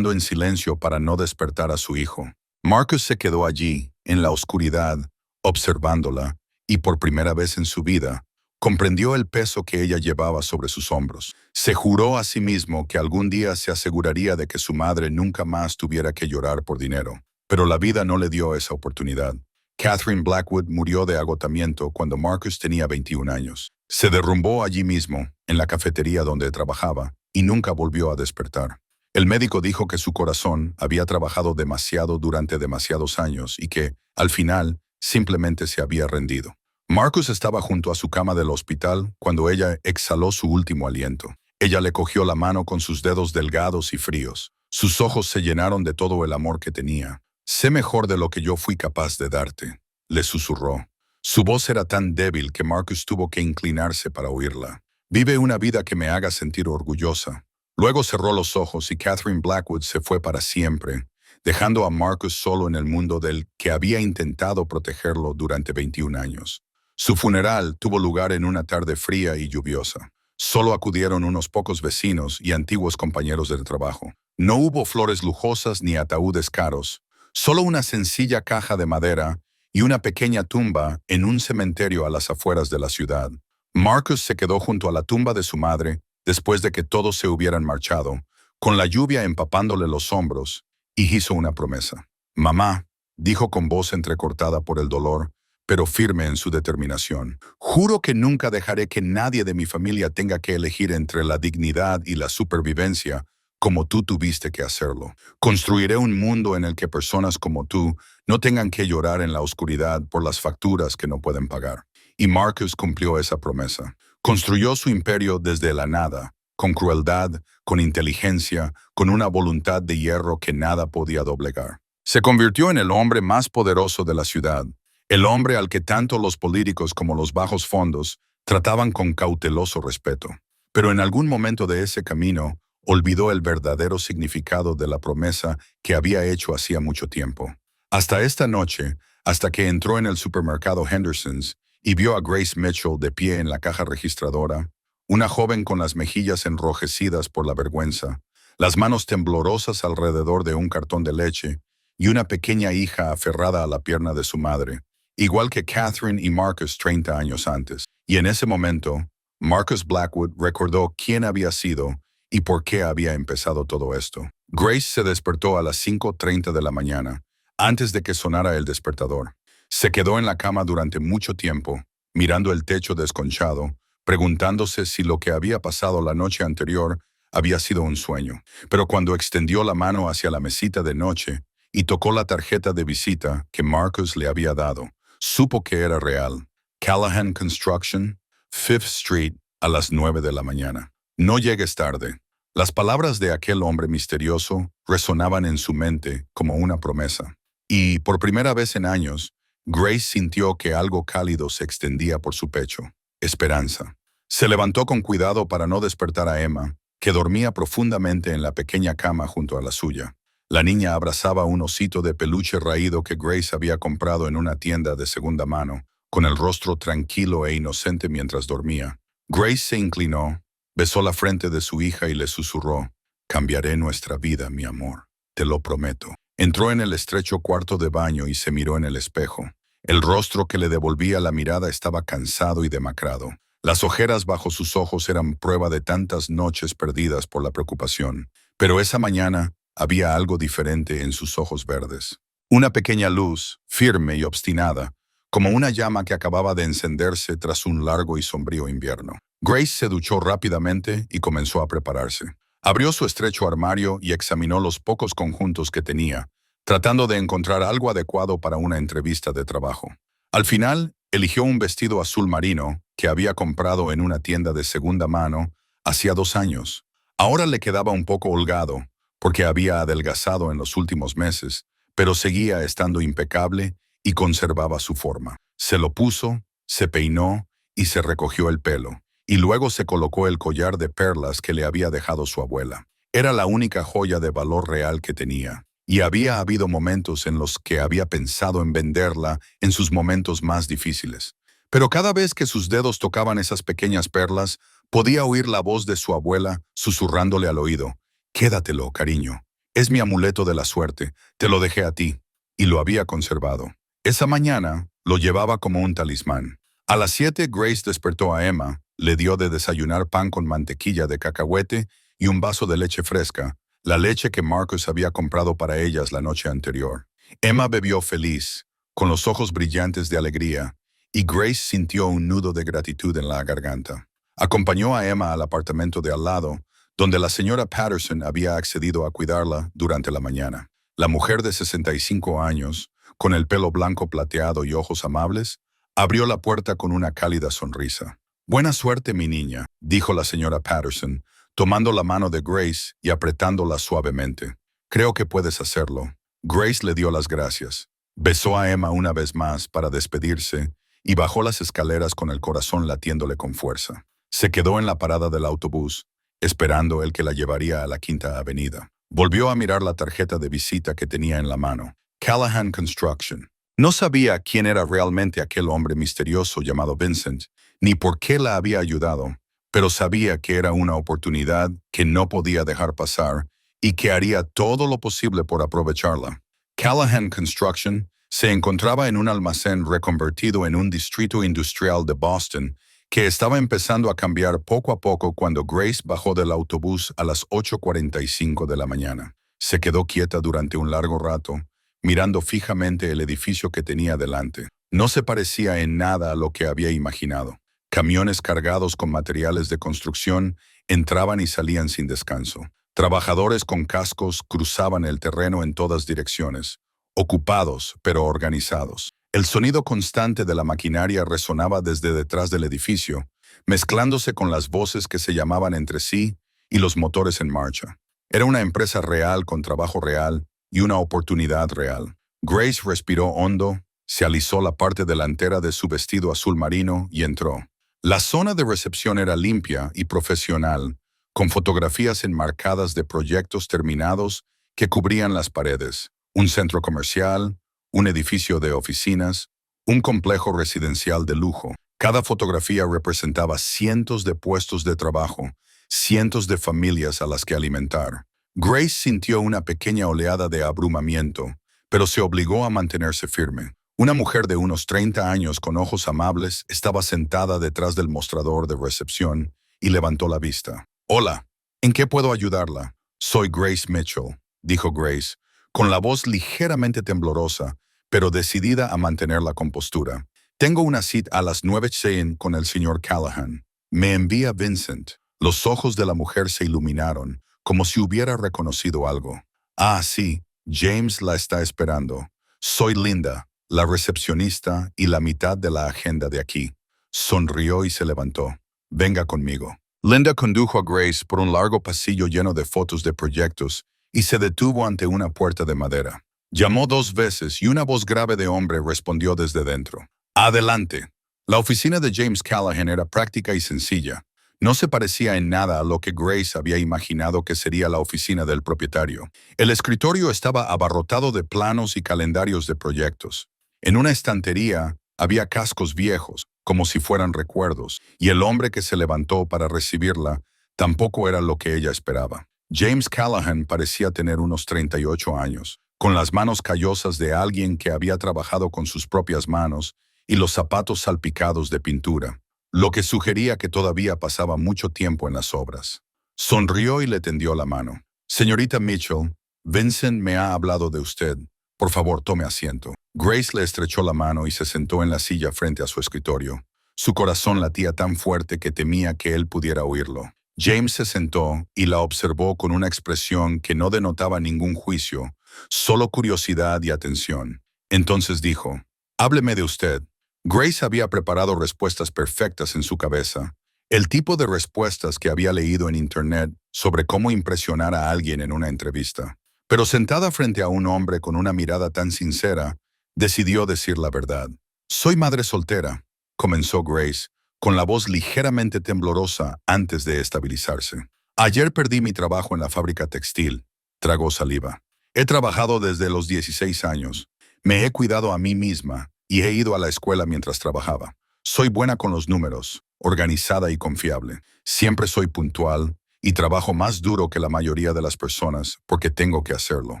en silencio para no despertar a su hijo. Marcus se quedó allí, en la oscuridad, observándola, y por primera vez en su vida, comprendió el peso que ella llevaba sobre sus hombros. Se juró a sí mismo que algún día se aseguraría de que su madre nunca más tuviera que llorar por dinero. Pero la vida no le dio esa oportunidad. Catherine Blackwood murió de agotamiento cuando Marcus tenía 21 años. Se derrumbó allí mismo, en la cafetería donde trabajaba, y nunca volvió a despertar. El médico dijo que su corazón había trabajado demasiado durante demasiados años y que, al final, simplemente se había rendido. Marcus estaba junto a su cama del hospital cuando ella exhaló su último aliento. Ella le cogió la mano con sus dedos delgados y fríos. Sus ojos se llenaron de todo el amor que tenía. «Sé mejor de lo que yo fui capaz de darte», le susurró. Su voz era tan débil que Marcus tuvo que inclinarse para oírla. «Vive una vida que me haga sentir orgullosa». Luego cerró los ojos y Catherine Blackwood se fue para siempre, dejando a Marcus solo en el mundo del que había intentado protegerlo durante 21 años. Su funeral tuvo lugar en una tarde fría y lluviosa. Solo acudieron unos pocos vecinos y antiguos compañeros del trabajo. No hubo flores lujosas ni ataúdes caros, solo una sencilla caja de madera y una pequeña tumba en un cementerio a las afueras de la ciudad. Marcus se quedó junto a la tumba de su madre después de que todos se hubieran marchado, con la lluvia empapándole los hombros, y hizo una promesa. «Mamá», dijo con voz entrecortada por el dolor, pero firme en su determinación, «juro que nunca dejaré que nadie de mi familia tenga que elegir entre la dignidad y la supervivencia como tú tuviste que hacerlo. Construiré un mundo en el que personas como tú no tengan que llorar en la oscuridad por las facturas que no pueden pagar». Y Marcus cumplió esa promesa. Construyó su imperio desde la nada, con crueldad, con inteligencia, con una voluntad de hierro que nada podía doblegar. Se convirtió en el hombre más poderoso de la ciudad, el hombre al que tanto los políticos como los bajos fondos trataban con cauteloso respeto. Pero en algún momento de ese camino, olvidó el verdadero significado de la promesa que había hecho hacía mucho tiempo. Hasta esta noche, hasta que entró en el supermercado Henderson's y vio a Grace Mitchell de pie en la caja registradora, una joven con las mejillas enrojecidas por la vergüenza, las manos temblorosas alrededor de un cartón de leche y una pequeña hija aferrada a la pierna de su madre, igual que Catherine y Marcus 30 años antes. Y en ese momento, Marcus Blackwood recordó quién había sido y por qué había empezado todo esto. Grace se despertó a las 5:30 de la mañana, antes de que sonara el despertador. Se quedó en la cama durante mucho tiempo, mirando el techo desconchado, preguntándose si lo que había pasado la noche anterior había sido un sueño. Pero cuando extendió la mano hacia la mesita de noche y tocó la tarjeta de visita que Marcus le había dado, supo que era real. Callahan Construction, Fifth Street, a las 9 de la mañana. «No llegues tarde». Las palabras de aquel hombre misterioso resonaban en su mente como una promesa. Y, por primera vez en años, Grace sintió que algo cálido se extendía por su pecho. Esperanza. Se levantó con cuidado para no despertar a Emma, que dormía profundamente en la pequeña cama junto a la suya. La niña abrazaba un osito de peluche raído que Grace había comprado en una tienda de segunda mano, con el rostro tranquilo e inocente mientras dormía. Grace se inclinó, besó la frente de su hija y le susurró: «Cambiaré nuestra vida, mi amor. Te lo prometo». Entró en el estrecho cuarto de baño y se miró en el espejo. El rostro que le devolvía la mirada estaba cansado y demacrado. Las ojeras bajo sus ojos eran prueba de tantas noches perdidas por la preocupación. Pero esa mañana había algo diferente en sus ojos verdes. Una pequeña luz, firme y obstinada, como una llama que acababa de encenderse tras un largo y sombrío invierno. Grace se duchó rápidamente y comenzó a prepararse. Abrió su estrecho armario y examinó los pocos conjuntos que tenía, tratando de encontrar algo adecuado para una entrevista de trabajo. Al final, eligió un vestido azul marino que había comprado en una tienda de segunda mano hacía 2 años. Ahora le quedaba un poco holgado, porque había adelgazado en los últimos meses, pero seguía estando impecable y conservaba su forma. Se lo puso, se peinó y se recogió el pelo, y luego se colocó el collar de perlas que le había dejado su abuela. Era la única joya de valor real que tenía, y había habido momentos en los que había pensado en venderla en sus momentos más difíciles. Pero cada vez que sus dedos tocaban esas pequeñas perlas, podía oír la voz de su abuela susurrándole al oído: «Quédatelo, cariño. Es mi amuleto de la suerte. Te lo dejé a ti». Y lo había conservado. Esa mañana lo llevaba como un talismán. A las 7, Grace despertó a Emma, le dio de desayunar pan con mantequilla de cacahuete y un vaso de leche fresca, la leche que Marcus había comprado para ellas la noche anterior. Emma bebió feliz, con los ojos brillantes de alegría, y Grace sintió un nudo de gratitud en la garganta. Acompañó a Emma al apartamento de al lado, donde la señora Patterson había accedido a cuidarla durante la mañana. La mujer de 65 años, con el pelo blanco plateado y ojos amables, abrió la puerta con una cálida sonrisa. «Buena suerte, mi niña», dijo la señora Patterson, tomando la mano de Grace y apretándola suavemente. «Creo que puedes hacerlo». Grace le dio las gracias. Besó a Emma una vez más para despedirse y bajó las escaleras con el corazón latiéndole con fuerza. Se quedó en la parada del autobús, esperando el que la llevaría a la Quinta Avenida. Volvió a mirar la tarjeta de visita que tenía en la mano. Callahan Construction. No sabía quién era realmente aquel hombre misterioso llamado Vincent, ni por qué la había ayudado, pero sabía que era una oportunidad que no podía dejar pasar y que haría todo lo posible por aprovecharla. Callahan Construction se encontraba en un almacén reconvertido en un distrito industrial de Boston que estaba empezando a cambiar poco a poco cuando Grace bajó del autobús a las 8:45 de la mañana. Se quedó quieta durante un largo rato, mirando fijamente el edificio que tenía delante. No se parecía en nada a lo que había imaginado. Camiones cargados con materiales de construcción entraban y salían sin descanso. Trabajadores con cascos cruzaban el terreno en todas direcciones, ocupados pero organizados. El sonido constante de la maquinaria resonaba desde detrás del edificio, mezclándose con las voces que se llamaban entre sí y los motores en marcha. Era una empresa real con trabajo real y una oportunidad real. Grace respiró hondo, se alisó la parte delantera de su vestido azul marino y entró. La zona de recepción era limpia y profesional, con fotografías enmarcadas de proyectos terminados que cubrían las paredes. Un centro comercial, un edificio de oficinas, un complejo residencial de lujo. Cada fotografía representaba cientos de puestos de trabajo, cientos de familias a las que alimentar. Grace sintió una pequeña oleada de abrumamiento, pero se obligó a mantenerse firme. Una mujer de unos 30 años con ojos amables estaba sentada detrás del mostrador de recepción y levantó la vista. «Hola, ¿en qué puedo ayudarla?» «Soy Grace Mitchell», dijo Grace, con la voz ligeramente temblorosa, pero decidida a mantener la compostura. «Tengo una cita a las 9:00 con el señor Callahan. Me envía Vincent». Los ojos de la mujer se iluminaron, como si hubiera reconocido algo. «Ah, sí, James la está esperando. Soy Linda, la recepcionista y la mitad de la agenda de aquí». Sonrió y se levantó. «Venga conmigo». Linda condujo a Grace por un largo pasillo lleno de fotos de proyectos y se detuvo ante una puerta de madera. Llamó 2 veces y una voz grave de hombre respondió desde dentro. «Adelante». La oficina de James Callahan era práctica y sencilla. No se parecía en nada a lo que Grace había imaginado que sería la oficina del propietario. El escritorio estaba abarrotado de planos y calendarios de proyectos. En una estantería había cascos viejos, como si fueran recuerdos, y el hombre que se levantó para recibirla tampoco era lo que ella esperaba. James Callahan parecía tener unos 38 años, con las manos callosas de alguien que había trabajado con sus propias manos y los zapatos salpicados de pintura, lo que sugería que todavía pasaba mucho tiempo en las obras. Sonrió y le tendió la mano. Señorita Mitchell, Vincent me ha hablado de usted. Por favor, tome asiento. Grace le estrechó la mano y se sentó en la silla frente a su escritorio. Su corazón latía tan fuerte que temía que él pudiera oírlo. James se sentó y la observó con una expresión que no denotaba ningún juicio, solo curiosidad y atención. Entonces dijo, hábleme de usted. Grace había preparado respuestas perfectas en su cabeza, el tipo de respuestas que había leído en Internet sobre cómo impresionar a alguien en una entrevista. Pero sentada frente a un hombre con una mirada tan sincera, decidió decir la verdad. Soy madre soltera, comenzó Grace, con la voz ligeramente temblorosa antes de estabilizarse. Ayer perdí mi trabajo en la fábrica textil. Tragó saliva. He trabajado desde los 16 años. Me he cuidado a mí misma y he ido a la escuela mientras trabajaba. Soy buena con los números, organizada y confiable. Siempre soy puntual y trabajo más duro que la mayoría de las personas porque tengo que hacerlo.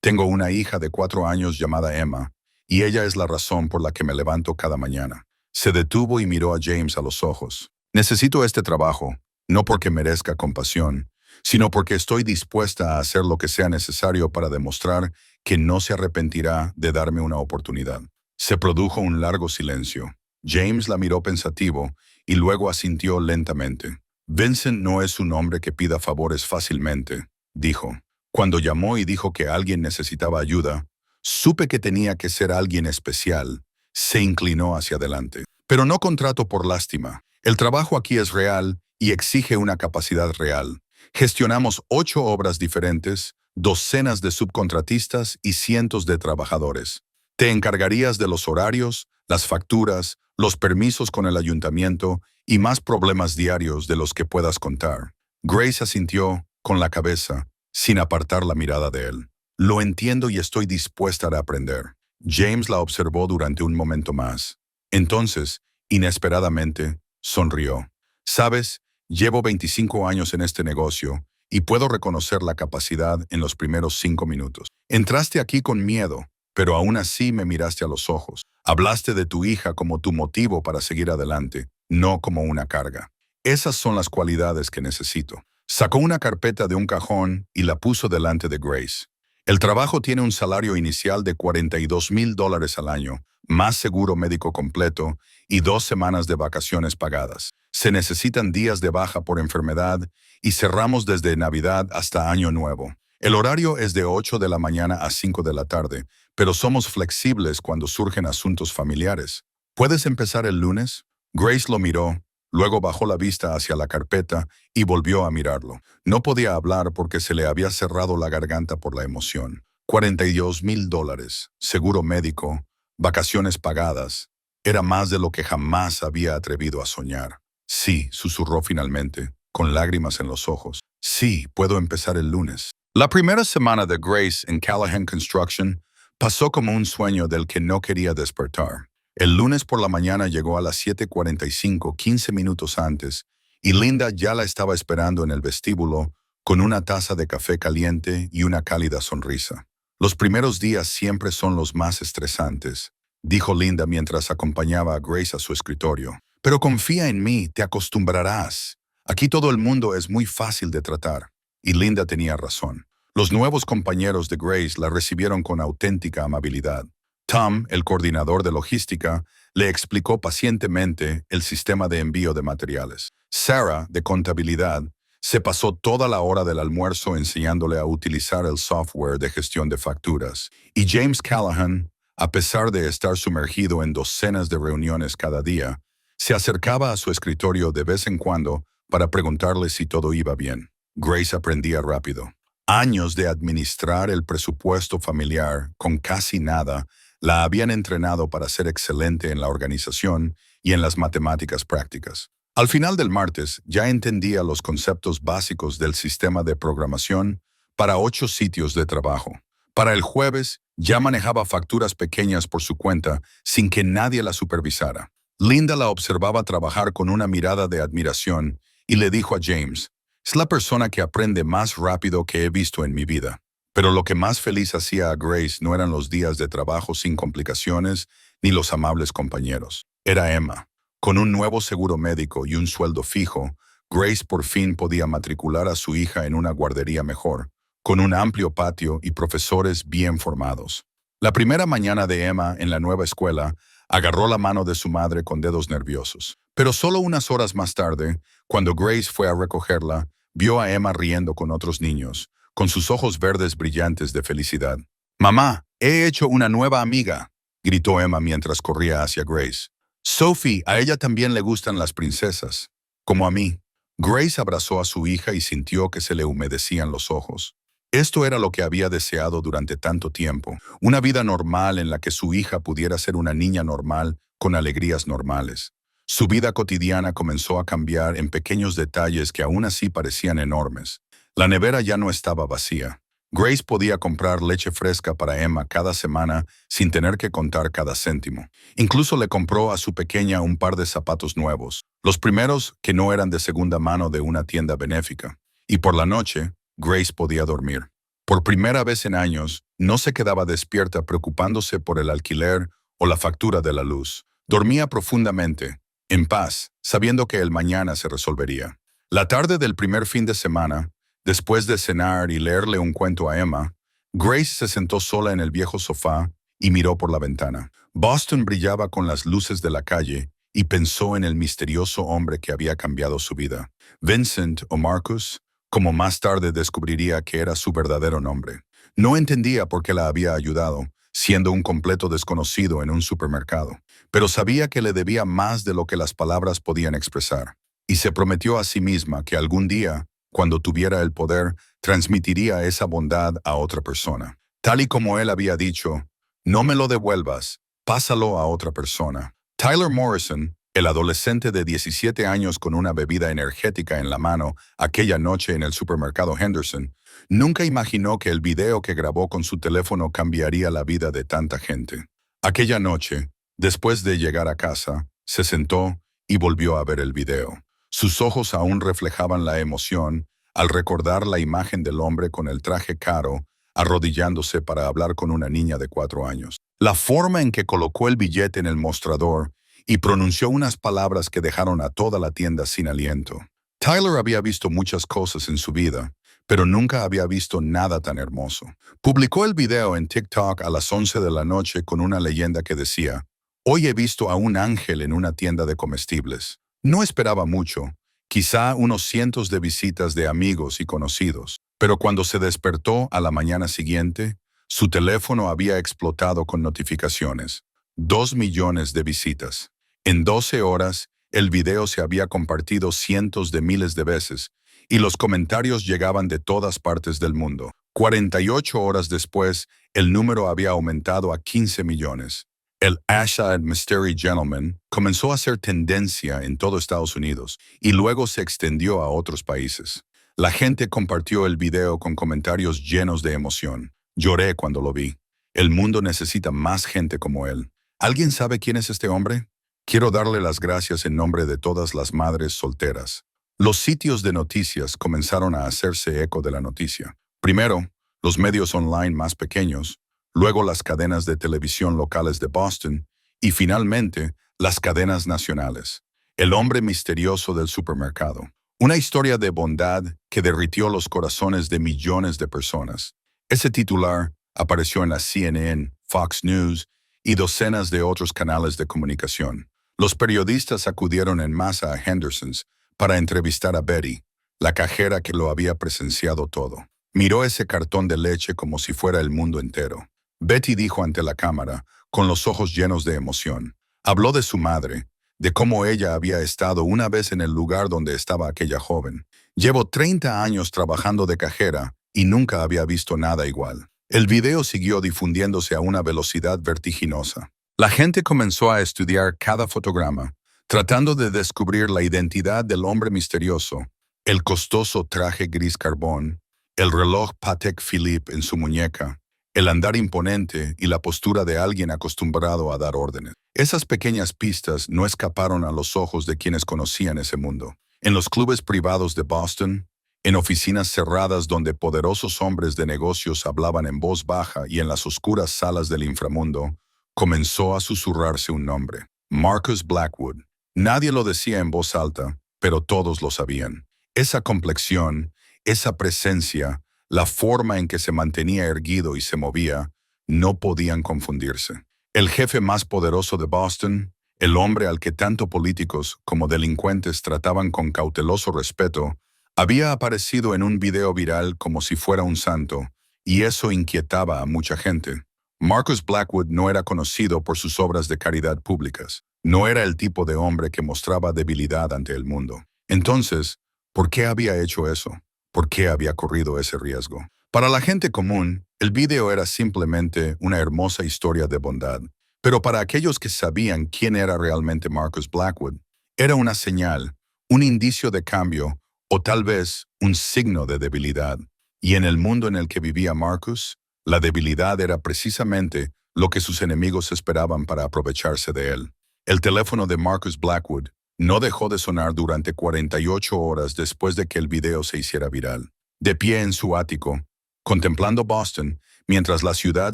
Tengo una hija de 4 años llamada Emma y ella es la razón por la que me levanto cada mañana. Se detuvo y miró a James a los ojos. Necesito este trabajo, no porque merezca compasión, sino porque estoy dispuesta a hacer lo que sea necesario para demostrar que no se arrepentirá de darme una oportunidad. Se produjo un largo silencio. James la miró pensativo y luego asintió lentamente. Vincent no es un hombre que pida favores fácilmente, dijo. Cuando llamó y dijo que alguien necesitaba ayuda, supe que tenía que ser alguien especial. Se inclinó hacia adelante. Pero no contrato por lástima. El trabajo aquí es real y exige una capacidad real. Gestionamos 8 obras diferentes, docenas de subcontratistas y cientos de trabajadores. Te encargarías de los horarios, las facturas, los permisos con el ayuntamiento y más problemas diarios de los que puedas contar. Grace asintió con la cabeza, sin apartar la mirada de él. Lo entiendo y estoy dispuesta a aprender. James la observó durante un momento más. Entonces, inesperadamente, sonrió. ¿Sabes? Llevo 25 años en este negocio y puedo reconocer la capacidad en los primeros 5 minutos. Entraste aquí con miedo, pero aún así me miraste a los ojos. Hablaste de tu hija como tu motivo para seguir adelante, no como una carga. Esas son las cualidades que necesito. Sacó una carpeta de un cajón y la puso delante de Grace. El trabajo tiene un salario inicial de $42,000 al año, más seguro médico completo y 2 semanas de vacaciones pagadas. Se necesitan días de baja por enfermedad y cerramos desde Navidad hasta Año Nuevo. El horario es de 8 de la mañana a 5 de la tarde, pero somos flexibles cuando surgen asuntos familiares. ¿Puedes empezar el lunes? Grace lo miró, luego bajó la vista hacia la carpeta y volvió a mirarlo. No podía hablar porque se le había cerrado la garganta por la emoción. $42,000, seguro médico, vacaciones pagadas. Era más de lo que jamás había atrevido a soñar. Sí, susurró finalmente, con lágrimas en los ojos. Sí, puedo empezar el lunes. La primera semana de Grace en Callahan Construction pasó como un sueño del que no quería despertar. El lunes por la mañana llegó a las 7:45, 15 minutos antes, y Linda ya la estaba esperando en el vestíbulo con una taza de café caliente y una cálida sonrisa. Los primeros días siempre son los más estresantes, dijo Linda mientras acompañaba a Grace a su escritorio. Pero confía en mí, te acostumbrarás. Aquí todo el mundo es muy fácil de tratar. Y Linda tenía razón. Los nuevos compañeros de Grace la recibieron con auténtica amabilidad. Tom, el coordinador de logística, le explicó pacientemente el sistema de envío de materiales. Sarah, de contabilidad, se pasó toda la hora del almuerzo enseñándole a utilizar el software de gestión de facturas. Y James Callahan, a pesar de estar sumergido en docenas de reuniones cada día, se acercaba a su escritorio de vez en cuando para preguntarle si todo iba bien. Grace aprendía rápido. Años de administrar el presupuesto familiar con casi nada la habían entrenado para ser excelente en la organización y en las matemáticas prácticas. Al final del martes, ya entendía los conceptos básicos del sistema de programación para 8 sitios de trabajo. Para el jueves, ya manejaba facturas pequeñas por su cuenta sin que nadie la supervisara. Linda la observaba trabajar con una mirada de admiración y le dijo a James, «Es la persona que aprende más rápido que he visto en mi vida». Pero lo que más feliz hacía a Grace no eran los días de trabajo sin complicaciones ni los amables compañeros. Era Emma. Con un nuevo seguro médico y un sueldo fijo, Grace por fin podía matricular a su hija en una guardería mejor, con un amplio patio y profesores bien formados. La primera mañana de Emma en la nueva escuela, agarró la mano de su madre con dedos nerviosos. Pero solo unas horas más tarde, cuando Grace fue a recogerla, vio a Emma riendo con otros niños, con sus ojos verdes brillantes de felicidad. «Mamá, he hecho una nueva amiga», gritó Emma mientras corría hacia Grace. «Sophie, a ella también le gustan las princesas, como a mí». Grace abrazó a su hija y sintió que se le humedecían los ojos. Esto era lo que había deseado durante tanto tiempo, una vida normal en la que su hija pudiera ser una niña normal con alegrías normales. Su vida cotidiana comenzó a cambiar en pequeños detalles que aún así parecían enormes. La nevera ya no estaba vacía. Grace podía comprar leche fresca para Emma cada semana sin tener que contar cada céntimo. Incluso le compró a su pequeña un par de zapatos nuevos, los primeros que no eran de segunda mano de una tienda benéfica. Y por la noche, Grace podía dormir. Por primera vez en años, no se quedaba despierta preocupándose por el alquiler o la factura de la luz. Dormía profundamente, en paz, sabiendo que el mañana se resolvería. La tarde del primer fin de semana, después de cenar y leerle un cuento a Emma, Grace se sentó sola en el viejo sofá y miró por la ventana. Boston brillaba con las luces de la calle y pensó en el misterioso hombre que había cambiado su vida. Vincent o Marcus, como más tarde descubriría que era su verdadero nombre. No entendía por qué la había ayudado, siendo un completo desconocido en un supermercado, pero sabía que le debía más de lo que las palabras podían expresar, y se prometió a sí misma que algún día, cuando tuviera el poder, transmitiría esa bondad a otra persona. Tal y como él había dicho, «No me lo devuelvas, pásalo a otra persona». Tyler Morrison, el adolescente de 17 años con una bebida energética en la mano aquella noche en el supermercado Henderson, nunca imaginó que el video que grabó con su teléfono cambiaría la vida de tanta gente. Aquella noche, después de llegar a casa, se sentó y volvió a ver el video. Sus ojos aún reflejaban la emoción al recordar la imagen del hombre con el traje caro, arrodillándose para hablar con una niña de 4 años. La forma en que colocó el billete en el mostrador y pronunció unas palabras que dejaron a toda la tienda sin aliento. Tyler había visto muchas cosas en su vida, pero nunca había visto nada tan hermoso. Publicó el video en TikTok a las 11 de la noche con una leyenda que decía, «Hoy he visto a un ángel en una tienda de comestibles». No esperaba mucho, quizá unos cientos de visitas de amigos y conocidos, pero cuando se despertó a la mañana siguiente, su teléfono había explotado con notificaciones. 2 millones de visitas. En 12 horas, el video se había compartido cientos de miles de veces y los comentarios llegaban de todas partes del mundo. 48 horas después, el número había aumentado a 15 millones. El hashtag Mystery Gentleman comenzó a ser tendencia en todo Estados Unidos y luego se extendió a otros países. La gente compartió el video con comentarios llenos de emoción. Lloré cuando lo vi. El mundo necesita más gente como él. ¿Alguien sabe quién es este hombre? Quiero darle las gracias en nombre de todas las madres solteras. Los sitios de noticias comenzaron a hacerse eco de la noticia. Primero, los medios online más pequeños, luego las cadenas de televisión locales de Boston y finalmente las cadenas nacionales. El hombre misterioso del supermercado. Una historia de bondad que derritió los corazones de millones de personas. Ese titular apareció en la CNN, Fox News y docenas de otros canales de comunicación. Los periodistas acudieron en masa a Henderson's para entrevistar a Betty, la cajera que lo había presenciado todo. Miró ese cartón de leche como si fuera el mundo entero. Betty dijo ante la cámara, con los ojos llenos de emoción. Habló de su madre, de cómo ella había estado una vez en el lugar donde estaba aquella joven. Llevo 30 años trabajando de cajera y nunca había visto nada igual. El video siguió difundiéndose a una velocidad vertiginosa. La gente comenzó a estudiar cada fotograma, tratando de descubrir la identidad del hombre misterioso, el costoso traje gris carbón, el reloj Patek Philippe en su muñeca, el andar imponente y la postura de alguien acostumbrado a dar órdenes. Esas pequeñas pistas no escaparon a los ojos de quienes conocían ese mundo. En los clubes privados de Boston, en oficinas cerradas donde poderosos hombres de negocios hablaban en voz baja y en las oscuras salas del inframundo, comenzó a susurrarse un nombre: Marcus Blackwood. Nadie lo decía en voz alta, pero todos lo sabían. Esa complexión, esa presencia, la forma en que se mantenía erguido y se movía, no podían confundirse. El jefe más poderoso de Boston, el hombre al que tanto políticos como delincuentes trataban con cauteloso respeto, había aparecido en un video viral como si fuera un santo, y eso inquietaba a mucha gente. Marcus Blackwood no era conocido por sus obras de caridad públicas. No era el tipo de hombre que mostraba debilidad ante el mundo. Entonces, ¿por qué había hecho eso? ¿Por qué había corrido ese riesgo? Para la gente común, el video era simplemente una hermosa historia de bondad. Pero para aquellos que sabían quién era realmente Marcus Blackwood, era una señal, un indicio de cambio o tal vez un signo de debilidad. Y en el mundo en el que vivía Marcus, la debilidad era precisamente lo que sus enemigos esperaban para aprovecharse de él. El teléfono de Marcus Blackwood no dejó de sonar durante 48 horas después de que el video se hiciera viral. De pie en su ático, contemplando Boston, mientras la ciudad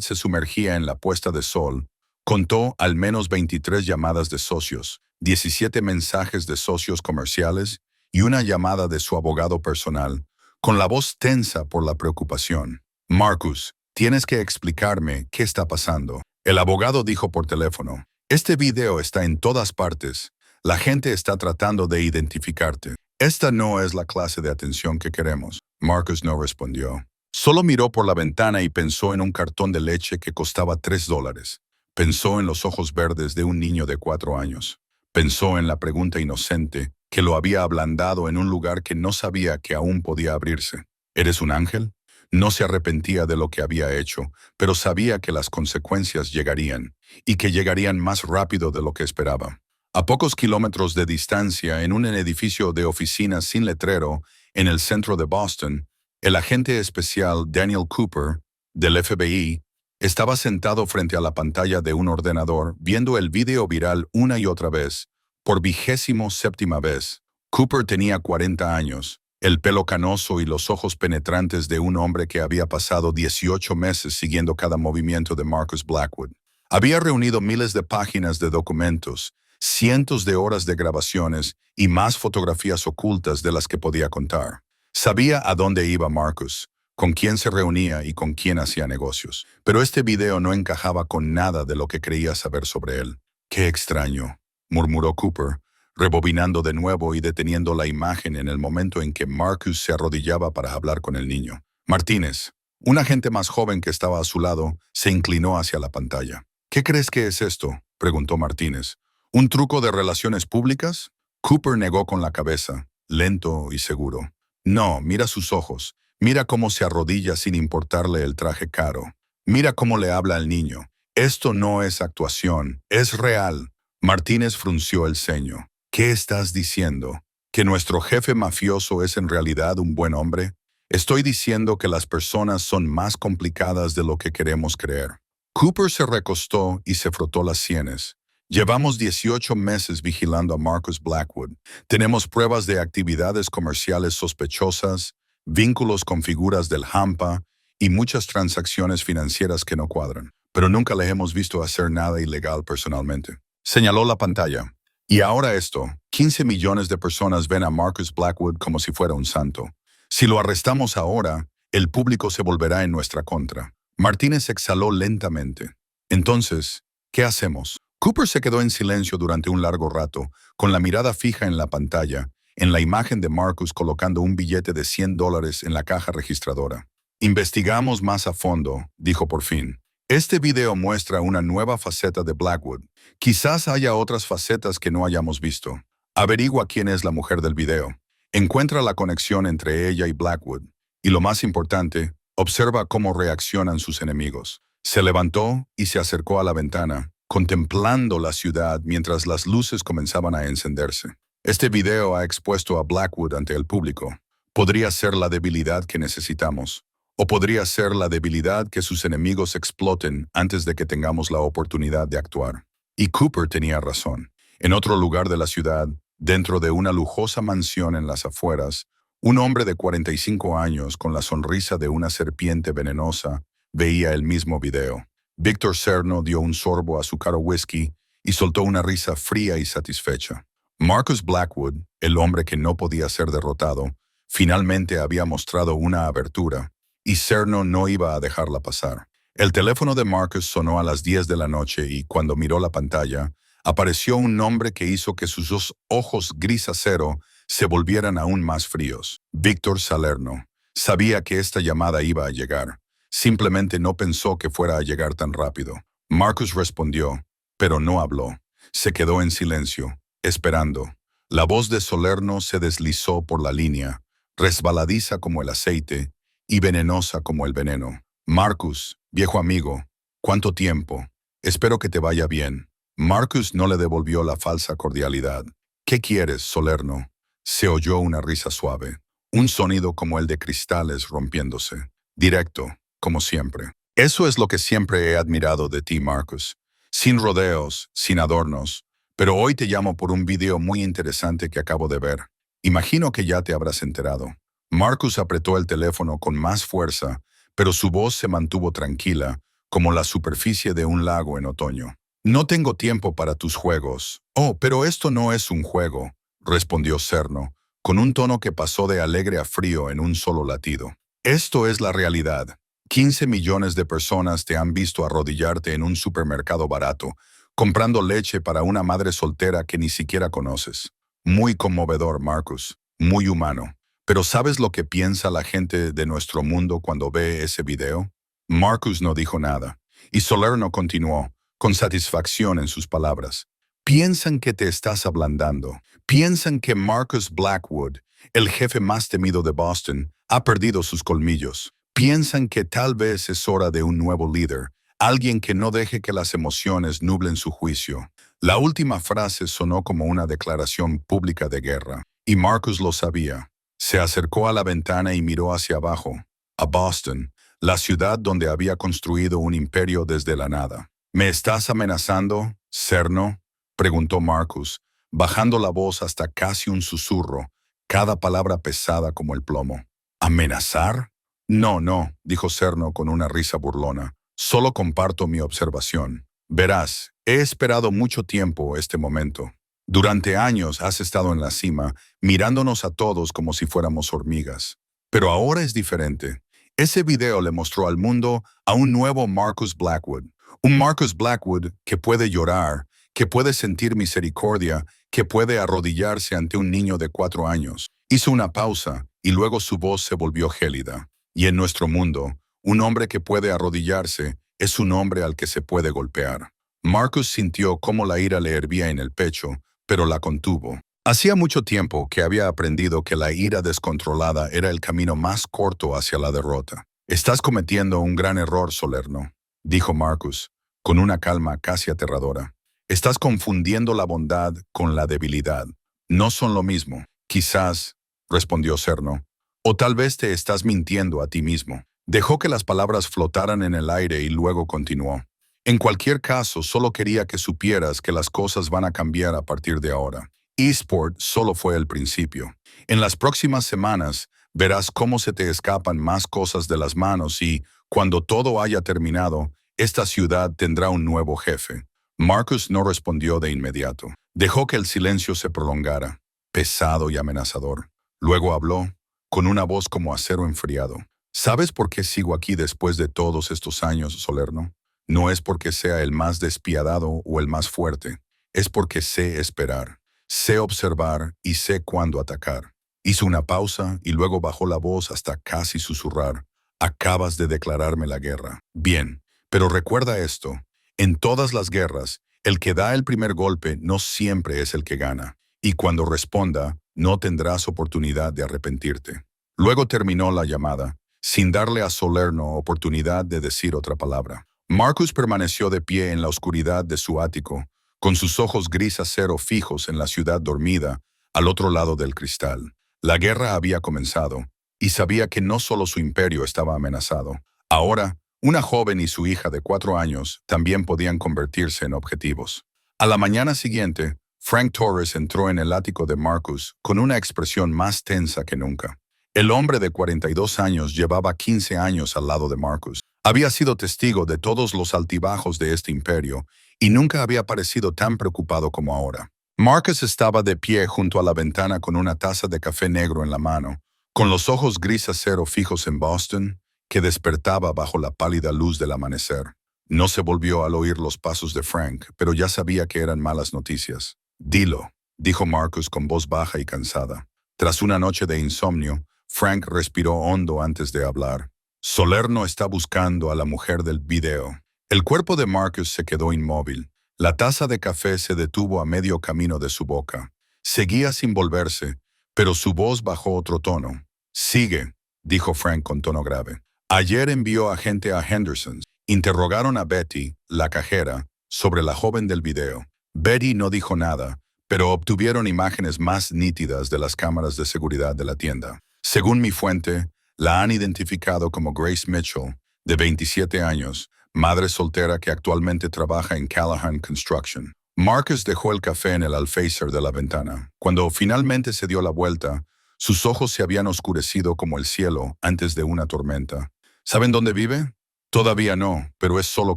se sumergía en la puesta de sol, contó al menos 23 llamadas de socios, 17 mensajes de socios comerciales y una llamada de su abogado personal, con la voz tensa por la preocupación. Marcus, tienes que explicarme qué está pasando. El abogado dijo por teléfono: este video está en todas partes. La gente está tratando de identificarte. Esta no es la clase de atención que queremos. Marcus no respondió. Solo miró por la ventana y pensó en un cartón de leche que costaba $3. Pensó en los ojos verdes de un niño de 4 años. Pensó en la pregunta inocente que lo había ablandado en un lugar que no sabía que aún podía abrirse. ¿Eres un ángel? No se arrepentía de lo que había hecho, pero sabía que las consecuencias llegarían, y que llegarían más rápido de lo que esperaba. A pocos kilómetros de distancia, en un edificio de oficinas sin letrero, en el centro de Boston, el agente especial Daniel Cooper, del FBI, estaba sentado frente a la pantalla de un ordenador, viendo el video viral una y otra vez, por 27ª vez. Cooper tenía 40 años, el pelo canoso y los ojos penetrantes de un hombre que había pasado 18 meses siguiendo cada movimiento de Marcus Blackwood. Había reunido miles de páginas de documentos, cientos de horas de grabaciones y más fotografías ocultas de las que podía contar. Sabía a dónde iba Marcus, con quién se reunía y con quién hacía negocios. Pero este video no encajaba con nada de lo que creía saber sobre él. «Qué extraño», murmuró Cooper, rebobinando de nuevo y deteniendo la imagen en el momento en que Marcus se arrodillaba para hablar con el niño. Martínez, un agente más joven que estaba a su lado, se inclinó hacia la pantalla. «¿Qué crees que es esto?», preguntó Martínez. «¿Un truco de relaciones públicas?». Cooper negó con la cabeza, lento y seguro. «No, mira sus ojos. Mira cómo se arrodilla sin importarle el traje caro. Mira cómo le habla al niño. Esto no es actuación, es real». Martínez frunció el ceño. «¿Qué estás diciendo? ¿Que nuestro jefe mafioso es en realidad un buen hombre? Estoy diciendo que las personas son más complicadas de lo que queremos creer». Cooper se recostó y se frotó las sienes. «Llevamos 18 meses vigilando a Marcus Blackwood. Tenemos pruebas de actividades comerciales sospechosas, vínculos con figuras del Hampa y muchas transacciones financieras que no cuadran. Pero nunca le hemos visto hacer nada ilegal personalmente». Señaló la pantalla. «Y ahora esto, 15 millones de personas ven a Marcus Blackwood como si fuera un santo. Si lo arrestamos ahora, el público se volverá en nuestra contra». Martínez exhaló lentamente. «Entonces, ¿qué hacemos?». Cooper se quedó en silencio durante un largo rato, con la mirada fija en la pantalla, en la imagen de Marcus colocando un billete de $100 en la caja registradora. «Investigamos más a fondo», dijo por fin. «Este video muestra una nueva faceta de Blackwood. Quizás haya otras facetas que no hayamos visto. Averigua quién es la mujer del video. Encuentra la conexión entre ella y Blackwood. Y lo más importante, observa cómo reaccionan sus enemigos». Se levantó y se acercó a la ventana, contemplando la ciudad mientras las luces comenzaban a encenderse. Este video ha expuesto a Blackwood ante el público. Podría ser la debilidad que necesitamos, o podría ser la debilidad que sus enemigos exploten antes de que tengamos la oportunidad de actuar. Y Cooper tenía razón. En otro lugar de la ciudad, dentro de una lujosa mansión en las afueras, un hombre de 45 años con la sonrisa de una serpiente venenosa veía el mismo video. Victor Cerno dio un sorbo a su caro whisky y soltó una risa fría y satisfecha. Marcus Blackwood, el hombre que no podía ser derrotado, finalmente había mostrado una abertura, y Cerno no iba a dejarla pasar. El teléfono de Marcus sonó a las 10 de la noche y cuando miró la pantalla, apareció un nombre que hizo que sus dos ojos gris acero se volvieran aún más fríos. Víctor Salerno. Sabía que esta llamada iba a llegar. Simplemente no pensó que fuera a llegar tan rápido. Marcus respondió, pero no habló. Se quedó en silencio, esperando. La voz de Salerno se deslizó por la línea, resbaladiza como el aceite y venenosa como el veneno. Marcus, viejo amigo, ¿cuánto tiempo? Espero que te vaya bien. Marcus no le devolvió la falsa cordialidad. ¿Qué quieres, Salerno? Se oyó una risa suave, un sonido como el de cristales rompiéndose. Directo, como siempre. Eso es lo que siempre he admirado de ti, Marcus. Sin rodeos, sin adornos. Pero hoy te llamo por un video muy interesante que acabo de ver. Imagino que ya te habrás enterado. Marcus apretó el teléfono con más fuerza, pero su voz se mantuvo tranquila, como la superficie de un lago en otoño. No tengo tiempo para tus juegos. Oh, pero esto no es un juego, respondió Cerno, con un tono que pasó de alegre a frío en un solo latido. Esto es la realidad. 15 millones de personas te han visto arrodillarte en un supermercado barato, comprando leche para una madre soltera que ni siquiera conoces. Muy conmovedor, Marcus. Muy humano. Pero ¿sabes lo que piensa la gente de nuestro mundo cuando ve ese video? Marcus no dijo nada, y Salerno continuó, con satisfacción en sus palabras. Piensan que te estás ablandando. Piensan que Marcus Blackwood, el jefe más temido de Boston, ha perdido sus colmillos. Piensan que tal vez es hora de un nuevo líder, alguien que no deje que las emociones nublen su juicio. La última frase sonó como una declaración pública de guerra, y Marcus lo sabía. Se acercó a la ventana y miró hacia abajo, a Boston, la ciudad donde había construido un imperio desde la nada. ¿Me estás amenazando, Cerno?, preguntó Marcus, bajando la voz hasta casi un susurro, cada palabra pesada como el plomo. ¿Amenazar? No, no, dijo Cerno con una risa burlona. Solo comparto mi observación. Verás, he esperado mucho tiempo este momento. Durante años has estado en la cima, mirándonos a todos como si fuéramos hormigas. Pero ahora es diferente. Ese video le mostró al mundo a un nuevo Marcus Blackwood. Un Marcus Blackwood que puede llorar, que puede sentir misericordia, que puede arrodillarse ante un niño de 4 años. Hizo una pausa y luego su voz se volvió gélida. Y en nuestro mundo, un hombre que puede arrodillarse es un hombre al que se puede golpear. Marcus sintió cómo la ira le hervía en el pecho, pero la contuvo. Hacía mucho tiempo que había aprendido que la ira descontrolada era el camino más corto hacia la derrota. Estás cometiendo un gran error, Salerno, dijo Marcus, con una calma casi aterradora. Estás confundiendo la bondad con la debilidad. No son lo mismo. Quizás, respondió Cerno, o tal vez te estás mintiendo a ti mismo. Dejó que las palabras flotaran en el aire y luego continuó. En cualquier caso, solo quería que supieras que las cosas van a cambiar a partir de ahora. eSport solo fue el principio. En las próximas semanas, verás cómo se te escapan más cosas de las manos y, cuando todo haya terminado, esta ciudad tendrá un nuevo jefe. Marcus no respondió de inmediato. Dejó que el silencio se prolongara, pesado y amenazador. Luego habló, con una voz como acero enfriado. ¿Sabes por qué sigo aquí después de todos estos años, Salerno? No es porque sea el más despiadado o el más fuerte. Es porque sé esperar, sé observar y sé cuándo atacar. Hizo una pausa y luego bajó la voz hasta casi susurrar. Acabas de declararme la guerra. Bien, pero recuerda esto. En todas las guerras, el que da el primer golpe no siempre es el que gana. Y cuando responda, no tendrás oportunidad de arrepentirte. Luego terminó la llamada, sin darle a Salerno oportunidad de decir otra palabra. Marcus permaneció de pie en la oscuridad de su ático, con sus ojos gris acero fijos en la ciudad dormida, al otro lado del cristal. La guerra había comenzado, y sabía que no solo su imperio estaba amenazado. Ahora, una joven y su hija de 4 años también podían convertirse en objetivos. A la mañana siguiente, Frank Torres entró en el ático de Marcus con una expresión más tensa que nunca. El hombre de 42 años llevaba 15 años al lado de Marcus. Había sido testigo de todos los altibajos de este imperio y nunca había parecido tan preocupado como ahora. Marcus estaba de pie junto a la ventana con una taza de café negro en la mano, con los ojos gris acero fijos en Boston, que despertaba bajo la pálida luz del amanecer. No se volvió al oír los pasos de Frank, pero ya sabía que eran malas noticias. «Dilo», dijo Marcus con voz baja y cansada. Tras una noche de insomnio, Frank respiró hondo antes de hablar. «Salerno está buscando a la mujer del video». El cuerpo de Marcus se quedó inmóvil. La taza de café se detuvo a medio camino de su boca. Seguía sin volverse, pero su voz bajó otro tono. «Sigue», dijo Frank con tono grave. «Ayer envió a gente a Henderson's. Interrogaron a Betty, la cajera, sobre la joven del video. Betty no dijo nada, pero obtuvieron imágenes más nítidas de las cámaras de seguridad de la tienda. Según mi fuente, la han identificado como Grace Mitchell, de 27 años, madre soltera que actualmente trabaja en Callahan Construction». Marcus dejó el café en el alféizar de la ventana. Cuando finalmente se dio la vuelta, sus ojos se habían oscurecido como el cielo antes de una tormenta. «¿Saben dónde vive?» «Todavía no, pero es solo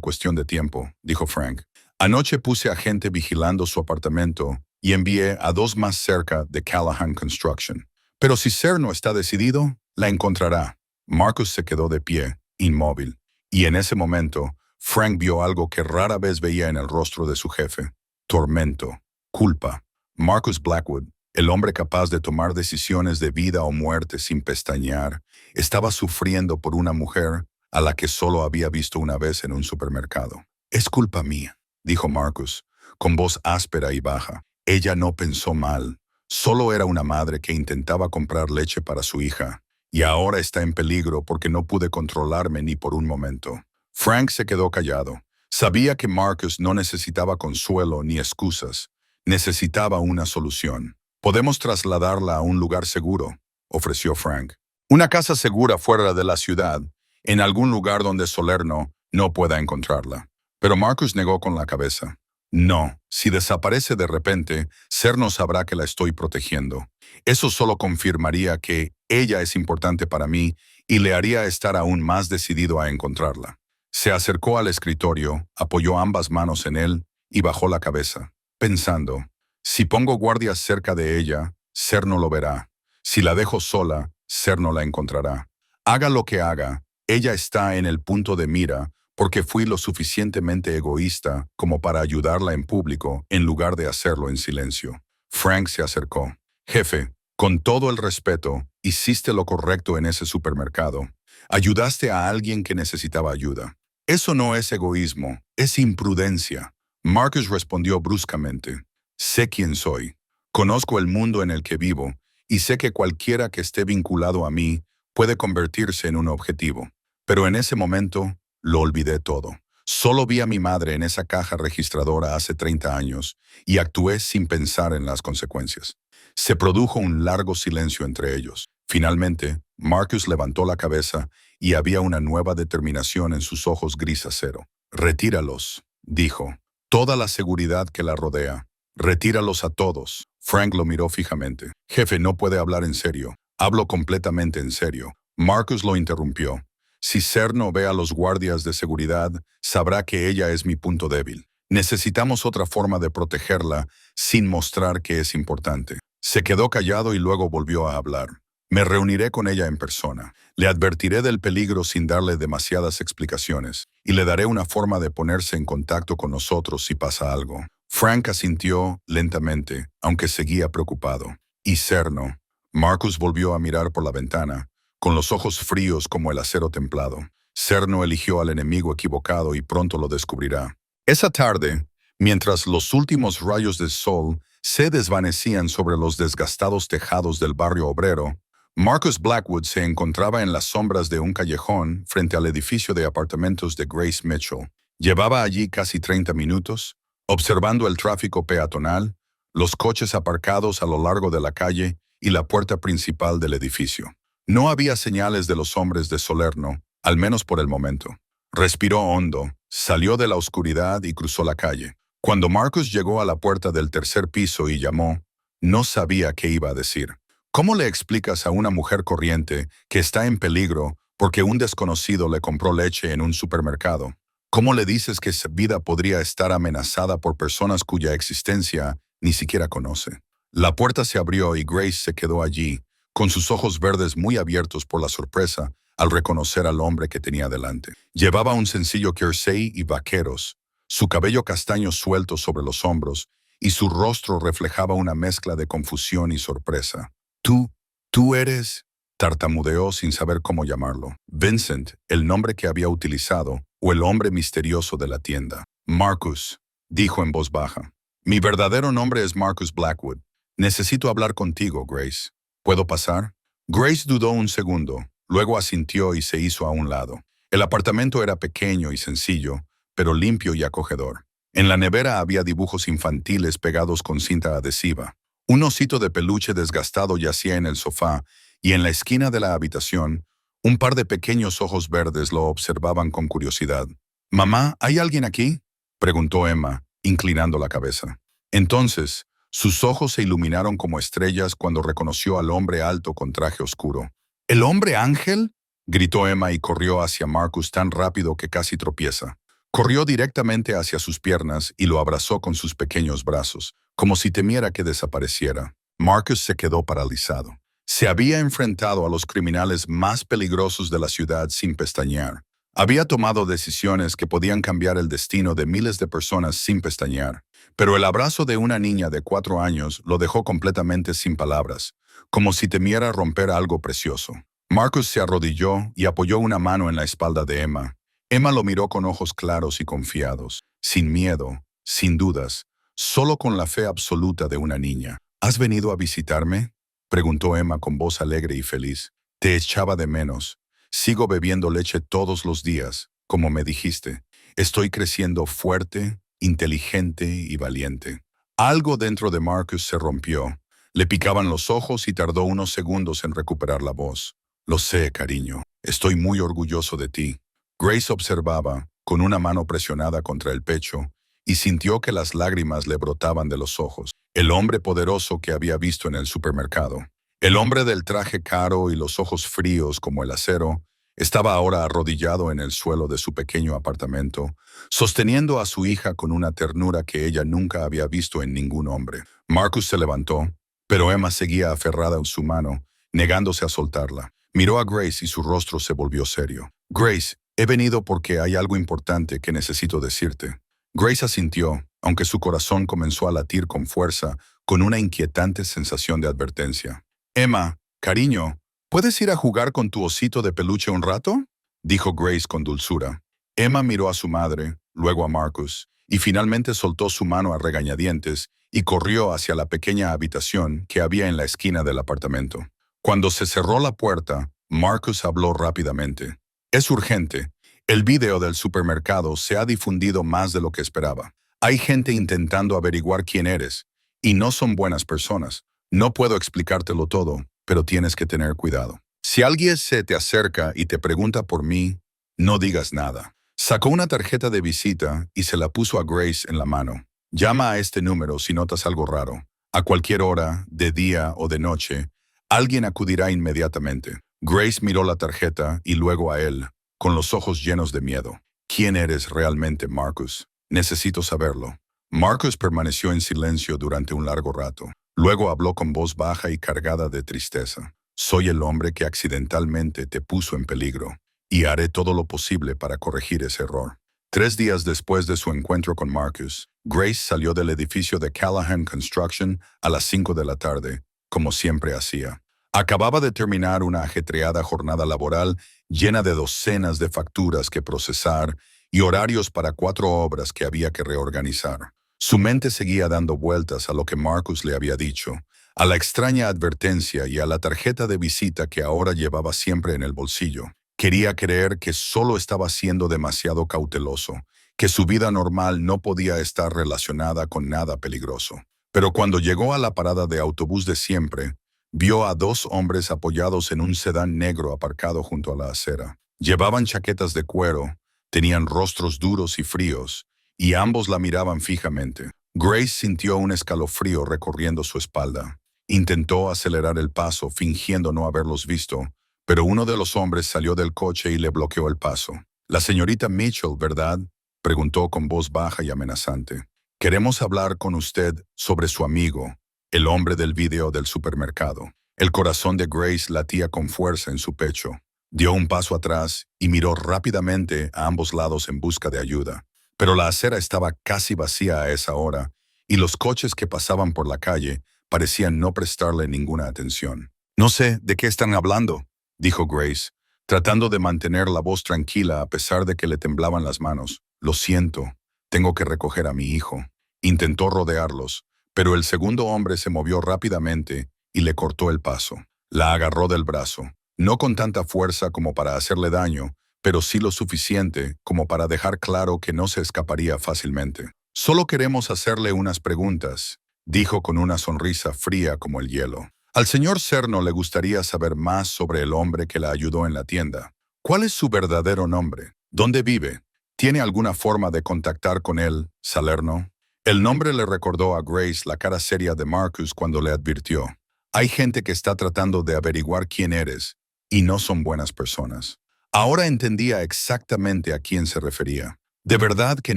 cuestión de tiempo», dijo Frank. «Anoche puse a gente vigilando su apartamento y envié a 2 más cerca de Callahan Construction. Pero si Cerno está decidido, la encontrará». Marcus se quedó de pie, inmóvil, y en ese momento, Frank vio algo que rara vez veía en el rostro de su jefe: tormento, culpa. Marcus Blackwood, el hombre capaz de tomar decisiones de vida o muerte sin pestañear, estaba sufriendo por una mujer a la que solo había visto una vez en un supermercado. «Es culpa mía», dijo Marcus, con voz áspera y baja. «Ella no pensó mal. Solo era una madre que intentaba comprar leche para su hija, y ahora está en peligro porque no pude controlarme ni por un momento». Frank se quedó callado. Sabía que Marcus no necesitaba consuelo ni excusas. Necesitaba una solución. «Podemos trasladarla a un lugar seguro», ofreció Frank. «Una casa segura fuera de la ciudad, en algún lugar donde Salerno no pueda encontrarla». Pero Marcus negó con la cabeza. «No, si desaparece de repente, Cerno sabrá que la estoy protegiendo. Eso solo confirmaría que ella es importante para mí y le haría estar aún más decidido a encontrarla». Se acercó al escritorio, apoyó ambas manos en él y bajó la cabeza, pensando: «Si pongo guardias cerca de ella, Cerno lo verá. Si la dejo sola, Cerno la encontrará. Haga lo que haga, ella está en el punto de mira porque fui lo suficientemente egoísta como para ayudarla en público en lugar de hacerlo en silencio». Frank se acercó. «Jefe, con todo el respeto, hiciste lo correcto en ese supermercado. Ayudaste a alguien que necesitaba ayuda. Eso no es egoísmo, es imprudencia». Marcus respondió bruscamente: «Sé quién soy. Conozco el mundo en el que vivo y sé que cualquiera que esté vinculado a mí puede convertirse en un objetivo. Pero en ese momento lo olvidé todo. Solo vi a mi madre en esa caja registradora hace 30 años y actué sin pensar en las consecuencias». Se produjo un largo silencio entre ellos. Finalmente, Marcus levantó la cabeza y había una nueva determinación en sus ojos gris acero. «Retíralos», dijo. «Toda la seguridad que la rodea. Retíralos a todos». Frank lo miró fijamente. «Jefe, no puede hablar en serio. Hablo completamente en serio». Marcus lo interrumpió. «Si Cerno ve a los guardias de seguridad, sabrá que ella es mi punto débil. Necesitamos otra forma de protegerla sin mostrar que es importante». Se quedó callado y luego volvió a hablar. «Me reuniré con ella en persona. Le advertiré del peligro sin darle demasiadas explicaciones, y le daré una forma de ponerse en contacto con nosotros si pasa algo». Frank asintió lentamente, aunque seguía preocupado. «¿Y Cerno?» Marcus volvió a mirar por la ventana, con los ojos fríos como el acero templado. «Cerno eligió al enemigo equivocado y pronto lo descubrirá». Esa tarde, mientras los últimos rayos del sol se desvanecían sobre los desgastados tejados del barrio obrero, Marcus Blackwood se encontraba en las sombras de un callejón frente al edificio de apartamentos de Grace Mitchell. Llevaba allí casi 30 minutos, observando el tráfico peatonal, los coches aparcados a lo largo de la calle y la puerta principal del edificio. No había señales de los hombres de Salerno, al menos por el momento. Respiró hondo, salió de la oscuridad y cruzó la calle. Cuando Marcus llegó a la puerta del tercer piso y llamó, no sabía qué iba a decir. ¿Cómo le explicas a una mujer corriente que está en peligro porque un desconocido le compró leche en un supermercado? ¿Cómo le dices que su vida podría estar amenazada por personas cuya existencia ni siquiera conoce? La puerta se abrió y Grace se quedó allí, con sus ojos verdes muy abiertos por la sorpresa al reconocer al hombre que tenía delante. Llevaba un sencillo jersey y vaqueros, su cabello castaño suelto sobre los hombros, y su rostro reflejaba una mezcla de confusión y sorpresa. Tú eres, tartamudeó sin saber cómo llamarlo. Vincent, el nombre que había utilizado, o el hombre misterioso de la tienda. Marcus, dijo en voz baja. Mi verdadero nombre es Marcus Blackwood. Necesito hablar contigo, Grace. ¿Puedo pasar? Grace dudó un segundo, luego asintió y se hizo a un lado. El apartamento era pequeño y sencillo, pero limpio y acogedor. En la nevera había dibujos infantiles pegados con cinta adhesiva. Un osito de peluche desgastado yacía en el sofá y en la esquina de la habitación, un par de pequeños ojos verdes lo observaban con curiosidad. «Mamá, ¿hay alguien aquí?», preguntó Emma, inclinando la cabeza. Entonces, sus ojos se iluminaron como estrellas cuando reconoció al hombre alto con traje oscuro. «¿El hombre ángel?», gritó Emma y corrió hacia Marcus tan rápido que casi tropieza. Corrió directamente hacia sus piernas y lo abrazó con sus pequeños brazos, como si temiera que desapareciera. Marcus se quedó paralizado. Se había enfrentado a los criminales más peligrosos de la ciudad sin pestañear. Había tomado decisiones que podían cambiar el destino de miles de personas sin pestañear. Pero el abrazo de una niña de 4 años lo dejó completamente sin palabras, como si temiera romper algo precioso. Marcus se arrodilló y apoyó una mano en la espalda de Emma. Emma lo miró con ojos claros y confiados, sin miedo, sin dudas, solo con la fe absoluta de una niña. ¿Has venido a visitarme?, preguntó Emma con voz alegre y feliz. Te echaba de menos. Sigo bebiendo leche todos los días, como me dijiste. Estoy creciendo fuerte, inteligente y valiente. Algo dentro de Marcus se rompió. Le picaban los ojos y tardó unos segundos en recuperar la voz. Lo sé, cariño. Estoy muy orgulloso de ti. Grace observaba, con una mano presionada contra el pecho, y sintió que las lágrimas le brotaban de los ojos. El hombre poderoso que había visto en el supermercado. El hombre del traje caro y los ojos fríos como el acero, estaba ahora arrodillado en el suelo de su pequeño apartamento, sosteniendo a su hija con una ternura que ella nunca había visto en ningún hombre. Marcus se levantó, pero Emma seguía aferrada en su mano, negándose a soltarla. Miró a Grace y su rostro se volvió serio. Grace, he venido porque hay algo importante que necesito decirte. Grace asintió, aunque su corazón comenzó a latir con fuerza, con una inquietante sensación de advertencia. Emma, cariño, ¿puedes ir a jugar con tu osito de peluche un rato?, dijo Grace con dulzura. Emma miró a su madre, luego a Marcus, y finalmente soltó su mano a regañadientes y corrió hacia la pequeña habitación que había en la esquina del apartamento. Cuando se cerró la puerta, Marcus habló rápidamente. Es urgente. El video del supermercado se ha difundido más de lo que esperaba. Hay gente intentando averiguar quién eres, y no son buenas personas. No puedo explicártelo todo, pero tienes que tener cuidado. Si alguien se te acerca y te pregunta por mí, no digas nada. Sacó una tarjeta de visita y se la puso a Grace en la mano. Llama a este número si notas algo raro. A cualquier hora, de día o de noche, alguien acudirá inmediatamente. Grace miró la tarjeta y luego a él, con los ojos llenos de miedo. ¿Quién eres realmente, Marcus? Necesito saberlo. Marcus permaneció en silencio durante un largo rato. Luego habló con voz baja y cargada de tristeza. Soy el hombre que accidentalmente te puso en peligro, y haré todo lo posible para corregir ese error. 3 días después de su encuentro con Marcus, Grace salió del edificio de Callahan Construction a las 5 de la tarde, como siempre hacía. Acababa de terminar una ajetreada jornada laboral llena de docenas de facturas que procesar y horarios para 4 obras que había que reorganizar. Su mente seguía dando vueltas a lo que Marcus le había dicho, a la extraña advertencia y a la tarjeta de visita que ahora llevaba siempre en el bolsillo. Quería creer que solo estaba siendo demasiado cauteloso, que su vida normal no podía estar relacionada con nada peligroso. Pero cuando llegó a la parada de autobús de siempre, vio a dos hombres apoyados en un sedán negro aparcado junto a la acera. Llevaban chaquetas de cuero, tenían rostros duros y fríos, y ambos la miraban fijamente. Grace sintió un escalofrío recorriendo su espalda. Intentó acelerar el paso, fingiendo no haberlos visto, pero uno de los hombres salió del coche y le bloqueó el paso. «La señorita Mitchell, ¿verdad?», preguntó con voz baja y amenazante. «Queremos hablar con usted sobre su amigo, el hombre del video del supermercado». El corazón de Grace latía con fuerza en su pecho. Dio un paso atrás y miró rápidamente a ambos lados en busca de ayuda. Pero la acera estaba casi vacía a esa hora, y los coches que pasaban por la calle parecían no prestarle ninguna atención. «No sé de qué están hablando», dijo Grace, tratando de mantener la voz tranquila a pesar de que le temblaban las manos. «Lo siento, tengo que recoger a mi hijo». Intentó rodearlos, pero el segundo hombre se movió rápidamente y le cortó el paso. La agarró del brazo, no con tanta fuerza como para hacerle daño, pero sí lo suficiente como para dejar claro que no se escaparía fácilmente. «Solo queremos hacerle unas preguntas», dijo con una sonrisa fría como el hielo. Al señor Cerno le gustaría saber más sobre el hombre que la ayudó en la tienda. ¿Cuál es su verdadero nombre? ¿Dónde vive? ¿Tiene alguna forma de contactar con él, Salerno? El nombre le recordó a Grace la cara seria de Marcus cuando le advirtió: «Hay gente que está tratando de averiguar quién eres, y no son buenas personas». Ahora entendía exactamente a quién se refería. «De verdad que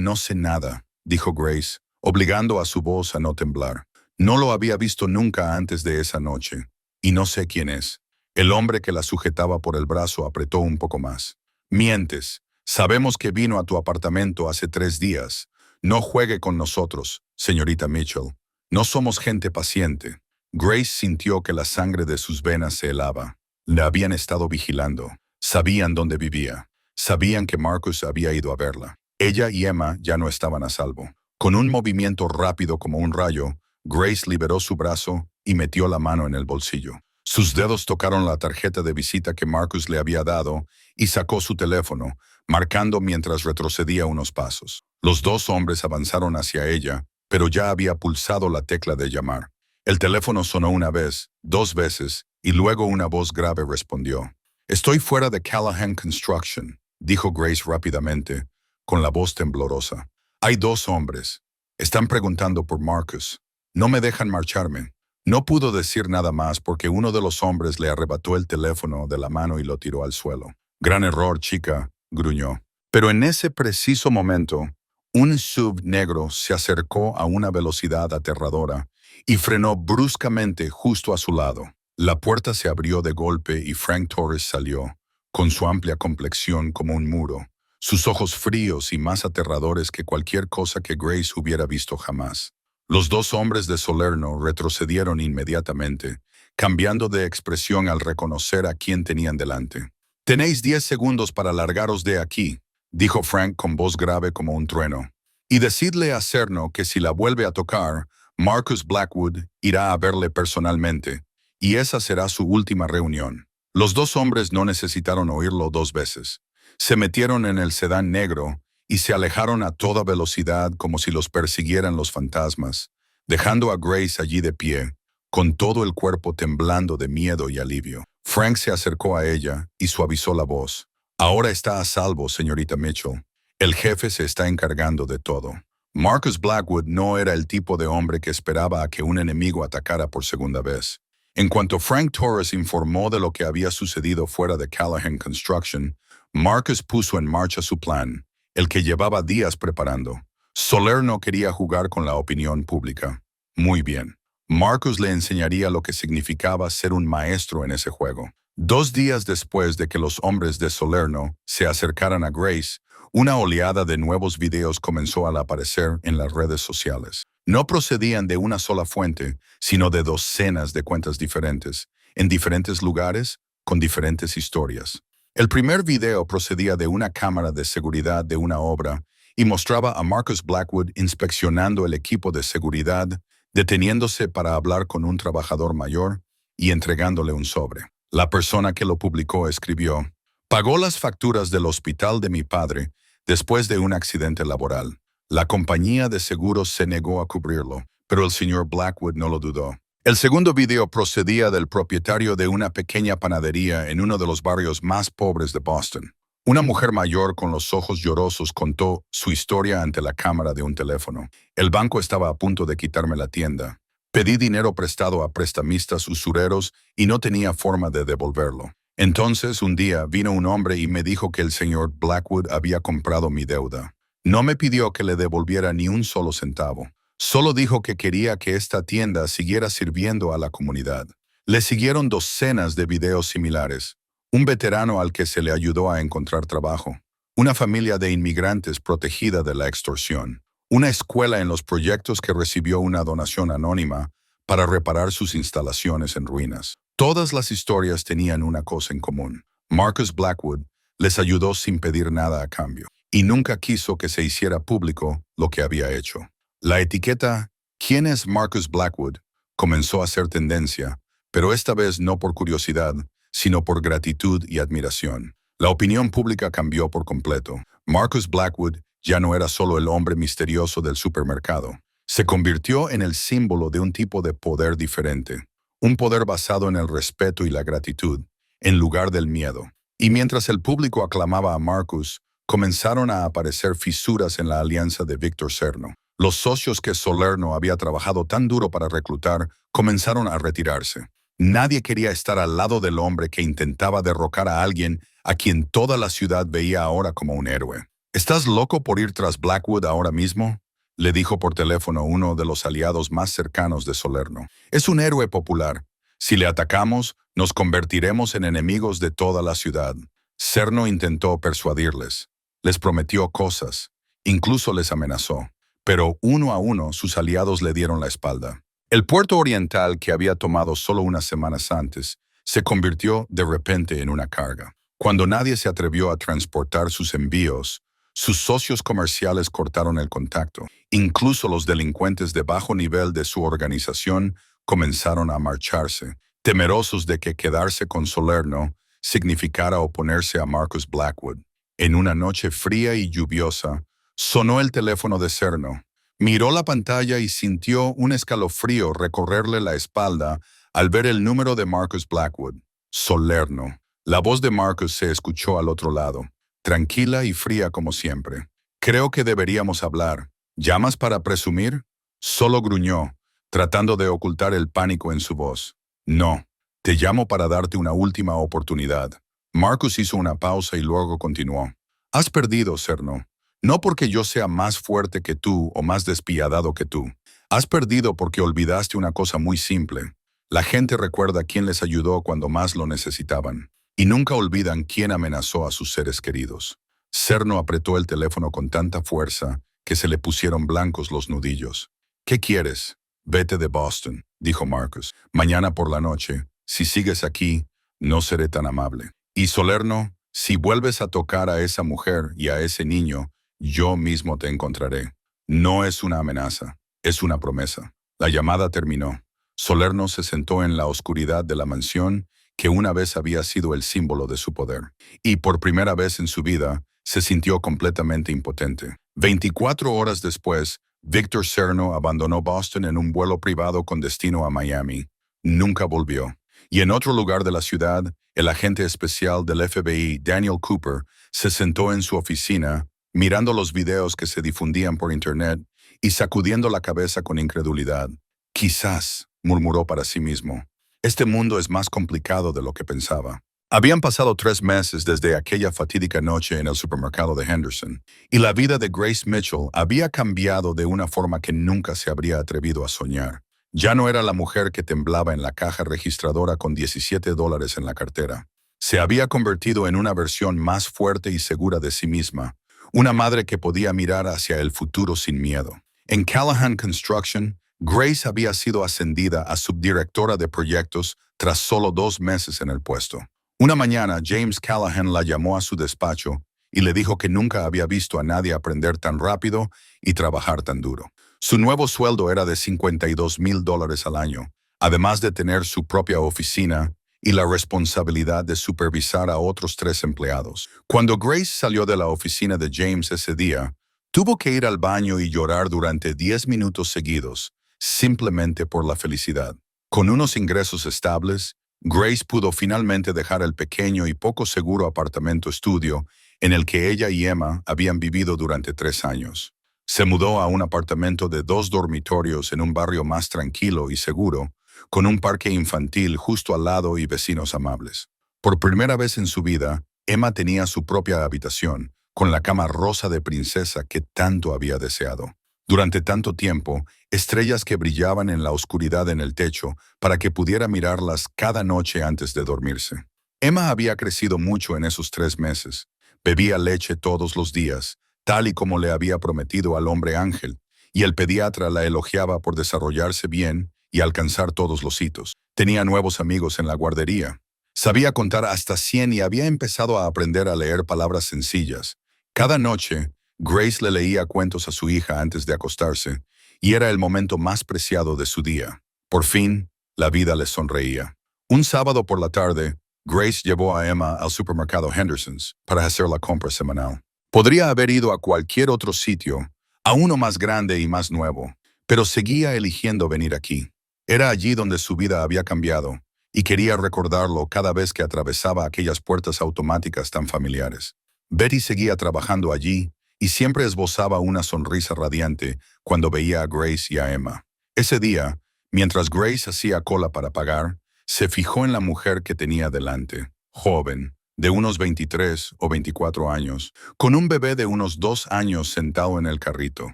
no sé nada», dijo Grace, obligando a su voz a no temblar. «No lo había visto nunca antes de esa noche, y no sé quién es». El hombre que la sujetaba por el brazo apretó un poco más. «Mientes. Sabemos que vino a tu apartamento hace 3 días. No juegue con nosotros, señorita Mitchell. No somos gente paciente». Grace sintió que la sangre de sus venas se helaba. Le habían estado vigilando. Sabían dónde vivía. Sabían que Marcus había ido a verla. Ella y Emma ya no estaban a salvo. Con un movimiento rápido como un rayo, Grace liberó su brazo y metió la mano en el bolsillo. Sus dedos tocaron la tarjeta de visita que Marcus le había dado y sacó su teléfono, marcando mientras retrocedía unos pasos. Los dos hombres avanzaron hacia ella, pero ya había pulsado la tecla de llamar. El teléfono sonó una vez, 2 veces, y luego una voz grave respondió. «Estoy fuera de Callahan Construction», dijo Grace rápidamente, con la voz temblorosa. «Hay 2 hombres. Están preguntando por Marcus. No me dejan marcharme». No pudo decir nada más porque uno de los hombres le arrebató el teléfono de la mano y lo tiró al suelo. «Gran error, chica», gruñó. Pero en ese preciso momento, un SUV negro se acercó a una velocidad aterradora y frenó bruscamente justo a su lado. La puerta se abrió de golpe y Frank Torres salió, con su amplia complexión como un muro, sus ojos fríos y más aterradores que cualquier cosa que Grace hubiera visto jamás. Los 2 hombres de Salerno retrocedieron inmediatamente, cambiando de expresión al reconocer a quién tenían delante. «Tenéis 10 segundos para largaros de aquí», dijo Frank con voz grave como un trueno. «Y decidle a Cerno que si la vuelve a tocar, Marcus Blackwood irá a verle personalmente, y esa será su última reunión». Los 2 hombres no necesitaron oírlo 2 veces. Se metieron en el sedán negro y se alejaron a toda velocidad como si los persiguieran los fantasmas, dejando a Grace allí de pie, con todo el cuerpo temblando de miedo y alivio. Frank se acercó a ella y suavizó la voz. «Ahora está a salvo, señorita Mitchell. El jefe se está encargando de todo». Marcus Blackwood no era el tipo de hombre que esperaba a que un enemigo atacara por segunda vez. En cuanto Frank Torres informó de lo que había sucedido fuera de Callahan Construction, Marcus puso en marcha su plan, el que llevaba días preparando. Salerno quería jugar con la opinión pública. Muy bien. Marcus le enseñaría lo que significaba ser un maestro en ese juego. 2 días después de que los hombres de Salerno se acercaran a Grace, una oleada de nuevos videos comenzó a aparecer en las redes sociales. No procedían de una sola fuente, sino de docenas de cuentas diferentes, en diferentes lugares, con diferentes historias. El primer video procedía de una cámara de seguridad de una obra y mostraba a Marcus Blackwood inspeccionando el equipo de seguridad, deteniéndose para hablar con un trabajador mayor y entregándole un sobre. La persona que lo publicó escribió: «Pagó las facturas del hospital de mi padre después de un accidente laboral. La compañía de seguros se negó a cubrirlo, pero el señor Blackwood no lo dudó. El segundo video procedía del propietario de una pequeña panadería en uno de los barrios más pobres de Boston. Una mujer mayor con los ojos llorosos contó su historia ante la cámara de un teléfono. El banco estaba a punto de quitarme la tienda. Pedí dinero prestado a prestamistas usureros y no tenía forma de devolverlo. Entonces, un día, vino un hombre y me dijo que el señor Blackwood había comprado mi deuda. No me pidió que le devolviera ni un solo centavo. Solo dijo que quería que esta tienda siguiera sirviendo a la comunidad. Le siguieron docenas de videos similares. Un veterano al que se le ayudó a encontrar trabajo. Una familia de inmigrantes protegida de la extorsión. Una escuela en los proyectos que recibió una donación anónima para reparar sus instalaciones en ruinas. Todas las historias tenían una cosa en común. Marcus Blackwood les ayudó sin pedir nada a cambio, y nunca quiso que se hiciera público lo que había hecho. La etiqueta ¿Quién es Marcus Blackwood? Comenzó a ser tendencia, pero esta vez no por curiosidad, sino por gratitud y admiración. La opinión pública cambió por completo. Marcus Blackwood ya no era solo el hombre misterioso del supermercado. Se convirtió en el símbolo de un tipo de poder diferente. Un poder basado en el respeto y la gratitud, en lugar del miedo. Y mientras el público aclamaba a Marcus, comenzaron a aparecer fisuras en la alianza de Victor Serno. Los socios que Salerno había trabajado tan duro para reclutar comenzaron a retirarse. Nadie quería estar al lado del hombre que intentaba derrocar a alguien a quien toda la ciudad veía ahora como un héroe. ¿Estás loco por ir tras Blackwood ahora mismo?, le dijo por teléfono uno de los aliados más cercanos de Salerno. Es un héroe popular. Si le atacamos, nos convertiremos en enemigos de toda la ciudad. Serno intentó persuadirles. Les prometió cosas. Incluso les amenazó. Pero uno a uno sus aliados le dieron la espalda. El puerto oriental que había tomado solo unas semanas antes se convirtió de repente en una carga. Cuando nadie se atrevió a transportar sus envíos, sus socios comerciales cortaron el contacto. Incluso los delincuentes de bajo nivel de su organización comenzaron a marcharse, temerosos de que quedarse con Salerno significara oponerse a Marcus Blackwood. En una noche fría y lluviosa, sonó el teléfono de Serno. Miró la pantalla y sintió un escalofrío recorrerle la espalda al ver el número de Marcus Blackwood. Salerno. La voz de Marcus se escuchó al otro lado, tranquila y fría como siempre. Creo que deberíamos hablar. ¿Llamas para presumir? Solo gruñó, tratando de ocultar el pánico en su voz. No, te llamo para darte una última oportunidad. Marcus hizo una pausa y luego continuó. Has perdido, Serno. No porque yo sea más fuerte que tú o más despiadado que tú. Has perdido porque olvidaste una cosa muy simple. La gente recuerda quién les ayudó cuando más lo necesitaban. Y nunca olvidan quién amenazó a sus seres queridos. Serno apretó el teléfono con tanta fuerza que se le pusieron blancos los nudillos. ¿Qué quieres? Vete de Boston, dijo Marcus. Mañana por la noche, si sigues aquí, no seré tan amable. Y Salerno, si vuelves a tocar a esa mujer y a ese niño, yo mismo te encontraré. No es una amenaza, es una promesa. La llamada terminó. Salerno se sentó en la oscuridad de la mansión que una vez había sido el símbolo de su poder. Y por primera vez en su vida, se sintió completamente impotente. 24 horas después, Victor Serno abandonó Boston en un vuelo privado con destino a Miami. Nunca volvió. Y en otro lugar de la ciudad, el agente especial del FBI, Daniel Cooper, se sentó en su oficina, mirando los videos que se difundían por Internet y sacudiendo la cabeza con incredulidad. Quizás, murmuró para sí mismo, este mundo es más complicado de lo que pensaba. Habían pasado 3 meses desde aquella fatídica noche en el supermercado de Henderson, y la vida de Grace Mitchell había cambiado de una forma que nunca se habría atrevido a soñar. Ya no era la mujer que temblaba en la caja registradora con $17 en la cartera. Se había convertido en una versión más fuerte y segura de sí misma, una madre que podía mirar hacia el futuro sin miedo. En Callahan Construction, Grace había sido ascendida a subdirectora de proyectos tras solo 2 meses en el puesto. Una mañana, James Callahan la llamó a su despacho y le dijo que nunca había visto a nadie aprender tan rápido y trabajar tan duro. Su nuevo sueldo era de $52,000 al año, además de tener su propia oficina y la responsabilidad de supervisar a otros 3 empleados. Cuando Grace salió de la oficina de James ese día, tuvo que ir al baño y llorar durante 10 minutos seguidos, simplemente por la felicidad. Con unos ingresos estables, Grace pudo finalmente dejar el pequeño y poco seguro apartamento estudio en el que ella y Emma habían vivido durante 3 años. Se mudó a un apartamento de 2 dormitorios en un barrio más tranquilo y seguro, con un parque infantil justo al lado y vecinos amables. Por primera vez en su vida, Emma tenía su propia habitación, con la cama rosa de princesa que tanto había deseado. Durante tanto tiempo, estrellas que brillaban en la oscuridad en el techo para que pudiera mirarlas cada noche antes de dormirse. Emma había crecido mucho en esos 3 meses. Bebía leche todos los días, tal y como le había prometido al hombre ángel, y el pediatra la elogiaba por desarrollarse bien y alcanzar todos los hitos. Tenía nuevos amigos en la guardería. Sabía contar hasta 100 y había empezado a aprender a leer palabras sencillas. Cada noche, Grace le leía cuentos a su hija antes de acostarse, y era el momento más preciado de su día. Por fin, la vida le sonreía. Un sábado por la tarde, Grace llevó a Emma al supermercado Henderson's para hacer la compra semanal. Podría haber ido a cualquier otro sitio, a uno más grande y más nuevo, pero seguía eligiendo venir aquí. Era allí donde su vida había cambiado, y quería recordarlo cada vez que atravesaba aquellas puertas automáticas tan familiares. Betty seguía trabajando allí, y siempre esbozaba una sonrisa radiante cuando veía a Grace y a Emma. Ese día, mientras Grace hacía cola para pagar, se fijó en la mujer que tenía delante, joven, de unos 23 o 24 años, con un bebé de unos 2 años sentado en el carrito.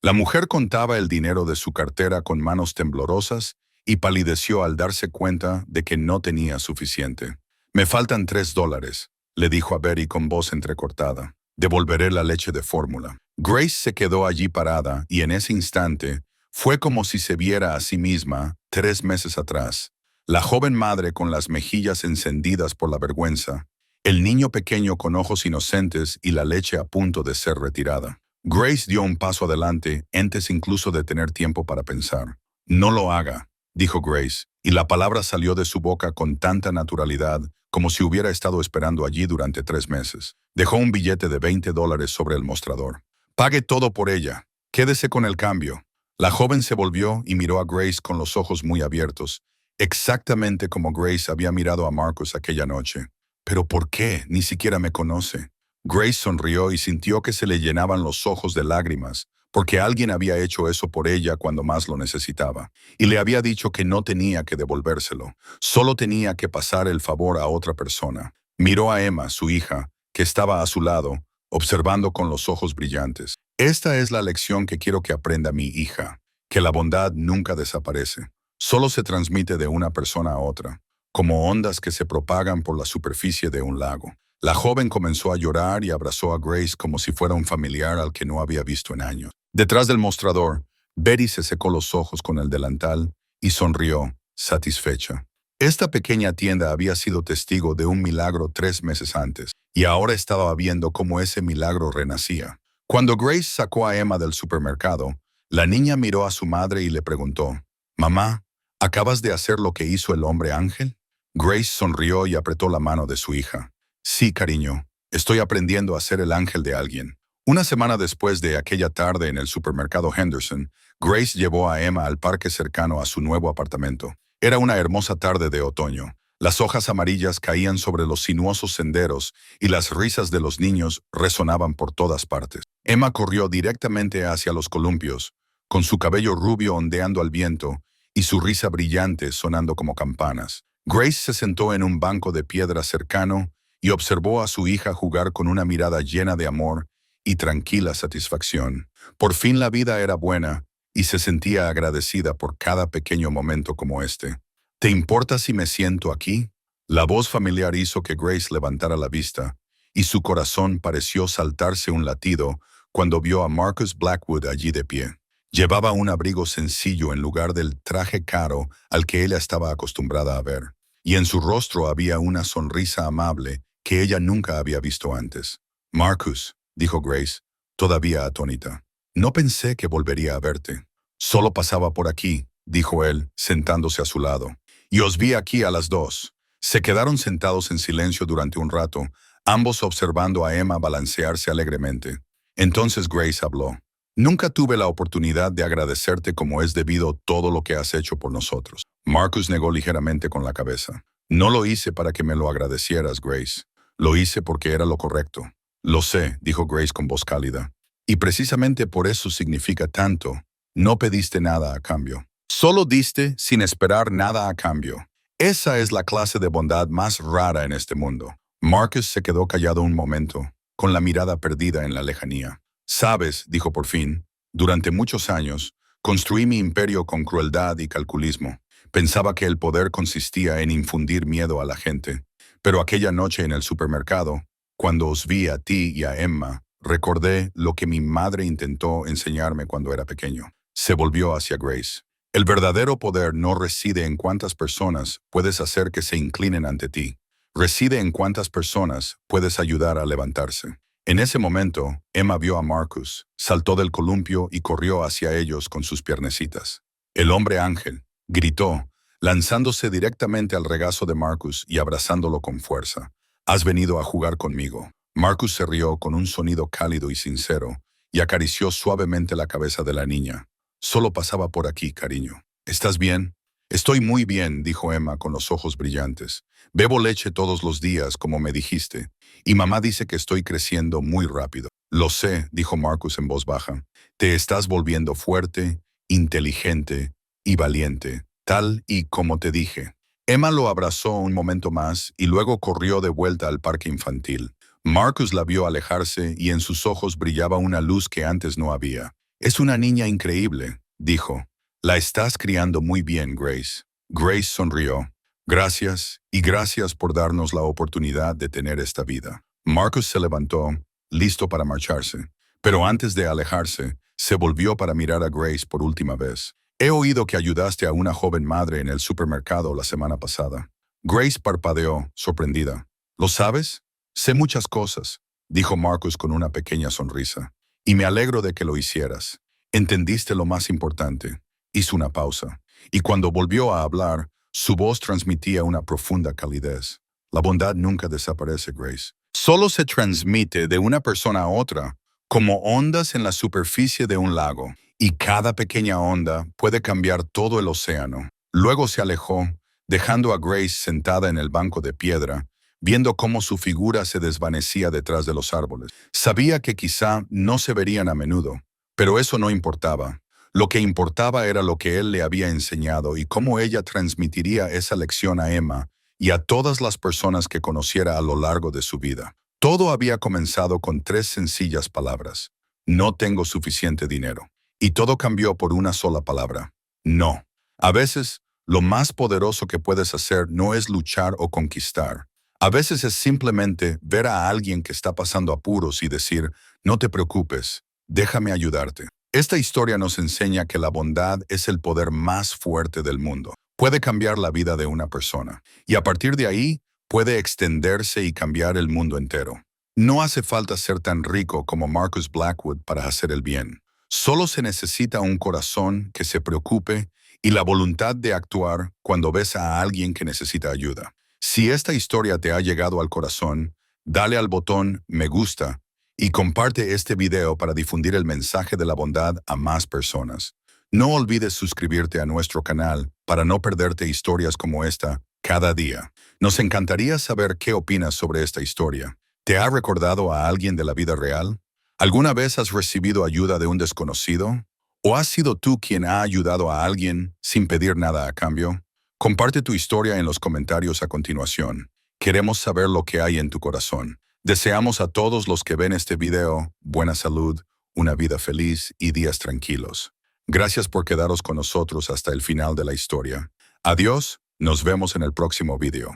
La mujer contaba el dinero de su cartera con manos temblorosas y palideció al darse cuenta de que no tenía suficiente. «Me faltan $3», le dijo a Betty con voz entrecortada. «Devolveré la leche de fórmula». Grace se quedó allí parada y en ese instante fue como si se viera a sí misma 3 meses atrás. La joven madre con las mejillas encendidas por la vergüenza, el niño pequeño con ojos inocentes y la leche a punto de ser retirada. Grace dio un paso adelante antes incluso de tener tiempo para pensar. «No lo haga», dijo Grace, y la palabra salió de su boca con tanta naturalidad como si hubiera estado esperando allí durante 3 meses. Dejó un billete de $20 sobre el mostrador. «Pague todo por ella. Quédese con el cambio». La joven se volvió y miró a Grace con los ojos muy abiertos, exactamente como Grace había mirado a Marcus aquella noche. «¿Pero por qué? Ni siquiera me conoce». Grace sonrió y sintió que se le llenaban los ojos de lágrimas, porque alguien había hecho eso por ella cuando más lo necesitaba, y le había dicho que no tenía que devolvérselo, solo tenía que pasar el favor a otra persona. Miró a Emma, su hija, que estaba a su lado, observando con los ojos brillantes. «Esta es la lección que quiero que aprenda mi hija, que la bondad nunca desaparece, solo se transmite de una persona a otra, como ondas que se propagan por la superficie de un lago». La joven comenzó a llorar y abrazó a Grace como si fuera un familiar al que no había visto en años. Detrás del mostrador, Betty se secó los ojos con el delantal y sonrió, satisfecha. Esta pequeña tienda había sido testigo de un milagro 3 meses antes, y ahora estaba viendo cómo ese milagro renacía. Cuando Grace sacó a Emma del supermercado, la niña miró a su madre y le preguntó, «Mamá, ¿acabas de hacer lo que hizo el hombre ángel?» Grace sonrió y apretó la mano de su hija. «Sí, cariño, estoy aprendiendo a ser el ángel de alguien». Una semana después de aquella tarde en el supermercado Henderson, Grace llevó a Emma al parque cercano a su nuevo apartamento. Era una hermosa tarde de otoño. Las hojas amarillas caían sobre los sinuosos senderos y las risas de los niños resonaban por todas partes. Emma corrió directamente hacia los columpios, con su cabello rubio ondeando al viento y su risa brillante sonando como campanas. Grace se sentó en un banco de piedra cercano y observó a su hija jugar con una mirada llena de amor y tranquila satisfacción. Por fin la vida era buena y se sentía agradecida por cada pequeño momento como este. «¿Te importa si me siento aquí?» La voz familiar hizo que Grace levantara la vista, y su corazón pareció saltarse un latido cuando vio a Marcus Blackwood allí de pie. Llevaba un abrigo sencillo en lugar del traje caro al que ella estaba acostumbrada a ver, y en su rostro había una sonrisa amable que ella nunca había visto antes. «Marcus», dijo Grace, todavía atónita, «no pensé que volvería a verte». «Solo pasaba por aquí», dijo él, sentándose a su lado, «y os vi aquí a las 2. Se quedaron sentados en silencio durante un rato, ambos observando a Emma balancearse alegremente. Entonces Grace habló. Nunca tuve la oportunidad de agradecerte como es debido todo lo que has hecho por nosotros. Marcus negó ligeramente con la cabeza. No lo hice para que me lo agradecieras, Grace. Lo hice porque era lo correcto. Lo sé, dijo Grace con voz cálida. Y precisamente por eso significa tanto. No pediste nada a cambio. Solo diste sin esperar nada a cambio. Esa es la clase de bondad más rara en este mundo. Marcus se quedó callado un momento, con la mirada perdida en la lejanía. Sabes, dijo por fin, durante muchos años, construí mi imperio con crueldad y calculismo. Pensaba que el poder consistía en infundir miedo a la gente. Pero aquella noche en el supermercado, cuando os vi a ti y a Emma, recordé lo que mi madre intentó enseñarme cuando era pequeño. Se volvió hacia Grace. El verdadero poder no reside en cuántas personas puedes hacer que se inclinen ante ti. Reside en cuántas personas puedes ayudar a levantarse. En ese momento, Emma vio a Marcus, saltó del columpio y corrió hacia ellos con sus piernecitas. El hombre ángel, gritó, lanzándose directamente al regazo de Marcus y abrazándolo con fuerza. Has venido a jugar conmigo. Marcus se rió con un sonido cálido y sincero y acarició suavemente la cabeza de la niña. Solo pasaba por aquí, cariño. ¿Estás bien? Estoy muy bien, dijo Emma con los ojos brillantes. Bebo leche todos los días, como me dijiste, y mamá dice que estoy creciendo muy rápido. Lo sé, dijo Marcus en voz baja. Te estás volviendo fuerte, inteligente y valiente, tal y como te dije. Emma lo abrazó un momento más y luego corrió de vuelta al parque infantil. Marcus la vio alejarse y en sus ojos brillaba una luz que antes no había. Es una niña increíble, dijo. La estás criando muy bien, Grace. Grace sonrió. Gracias, y gracias por darnos la oportunidad de tener esta vida. Marcus se levantó, listo para marcharse. Pero antes de alejarse, se volvió para mirar a Grace por última vez. He oído que ayudaste a una joven madre en el supermercado la semana pasada. Grace parpadeó, sorprendida. ¿Lo sabes? Sé muchas cosas, dijo Marcus con una pequeña sonrisa. Y me alegro de que lo hicieras. Entendiste lo más importante. Hizo una pausa. Y cuando volvió a hablar, su voz transmitía una profunda calidez. La bondad nunca desaparece, Grace. Solo se transmite de una persona a otra, como ondas en la superficie de un lago. Y cada pequeña onda puede cambiar todo el océano. Luego se alejó, dejando a Grace sentada en el banco de piedra, viendo cómo su figura se desvanecía detrás de los árboles. Sabía que quizá no se verían a menudo, pero eso no importaba. Lo que importaba era lo que él le había enseñado y cómo ella transmitiría esa lección a Emma y a todas las personas que conociera a lo largo de su vida. Todo había comenzado con 3 sencillas palabras. No tengo suficiente dinero. Y todo cambió por una sola palabra. No. A veces, lo más poderoso que puedes hacer no es luchar o conquistar. A veces es simplemente ver a alguien que está pasando apuros y decir, no te preocupes, déjame ayudarte. Esta historia nos enseña que la bondad es el poder más fuerte del mundo. Puede cambiar la vida de una persona. Y a partir de ahí, puede extenderse y cambiar el mundo entero. No hace falta ser tan rico como Marcus Blackwood para hacer el bien. Solo se necesita un corazón que se preocupe y la voluntad de actuar cuando ves a alguien que necesita ayuda. Si esta historia te ha llegado al corazón, dale al botón me gusta y comparte este video para difundir el mensaje de la bondad a más personas. No olvides suscribirte a nuestro canal para no perderte historias como esta cada día. Nos encantaría saber qué opinas sobre esta historia. ¿Te ha recordado a alguien de la vida real? ¿Alguna vez has recibido ayuda de un desconocido? ¿O has sido tú quien ha ayudado a alguien sin pedir nada a cambio? Comparte tu historia en los comentarios a continuación. Queremos saber lo que hay en tu corazón. Deseamos a todos los que ven este video buena salud, una vida feliz y días tranquilos. Gracias por quedaros con nosotros hasta el final de la historia. Adiós, nos vemos en el próximo video.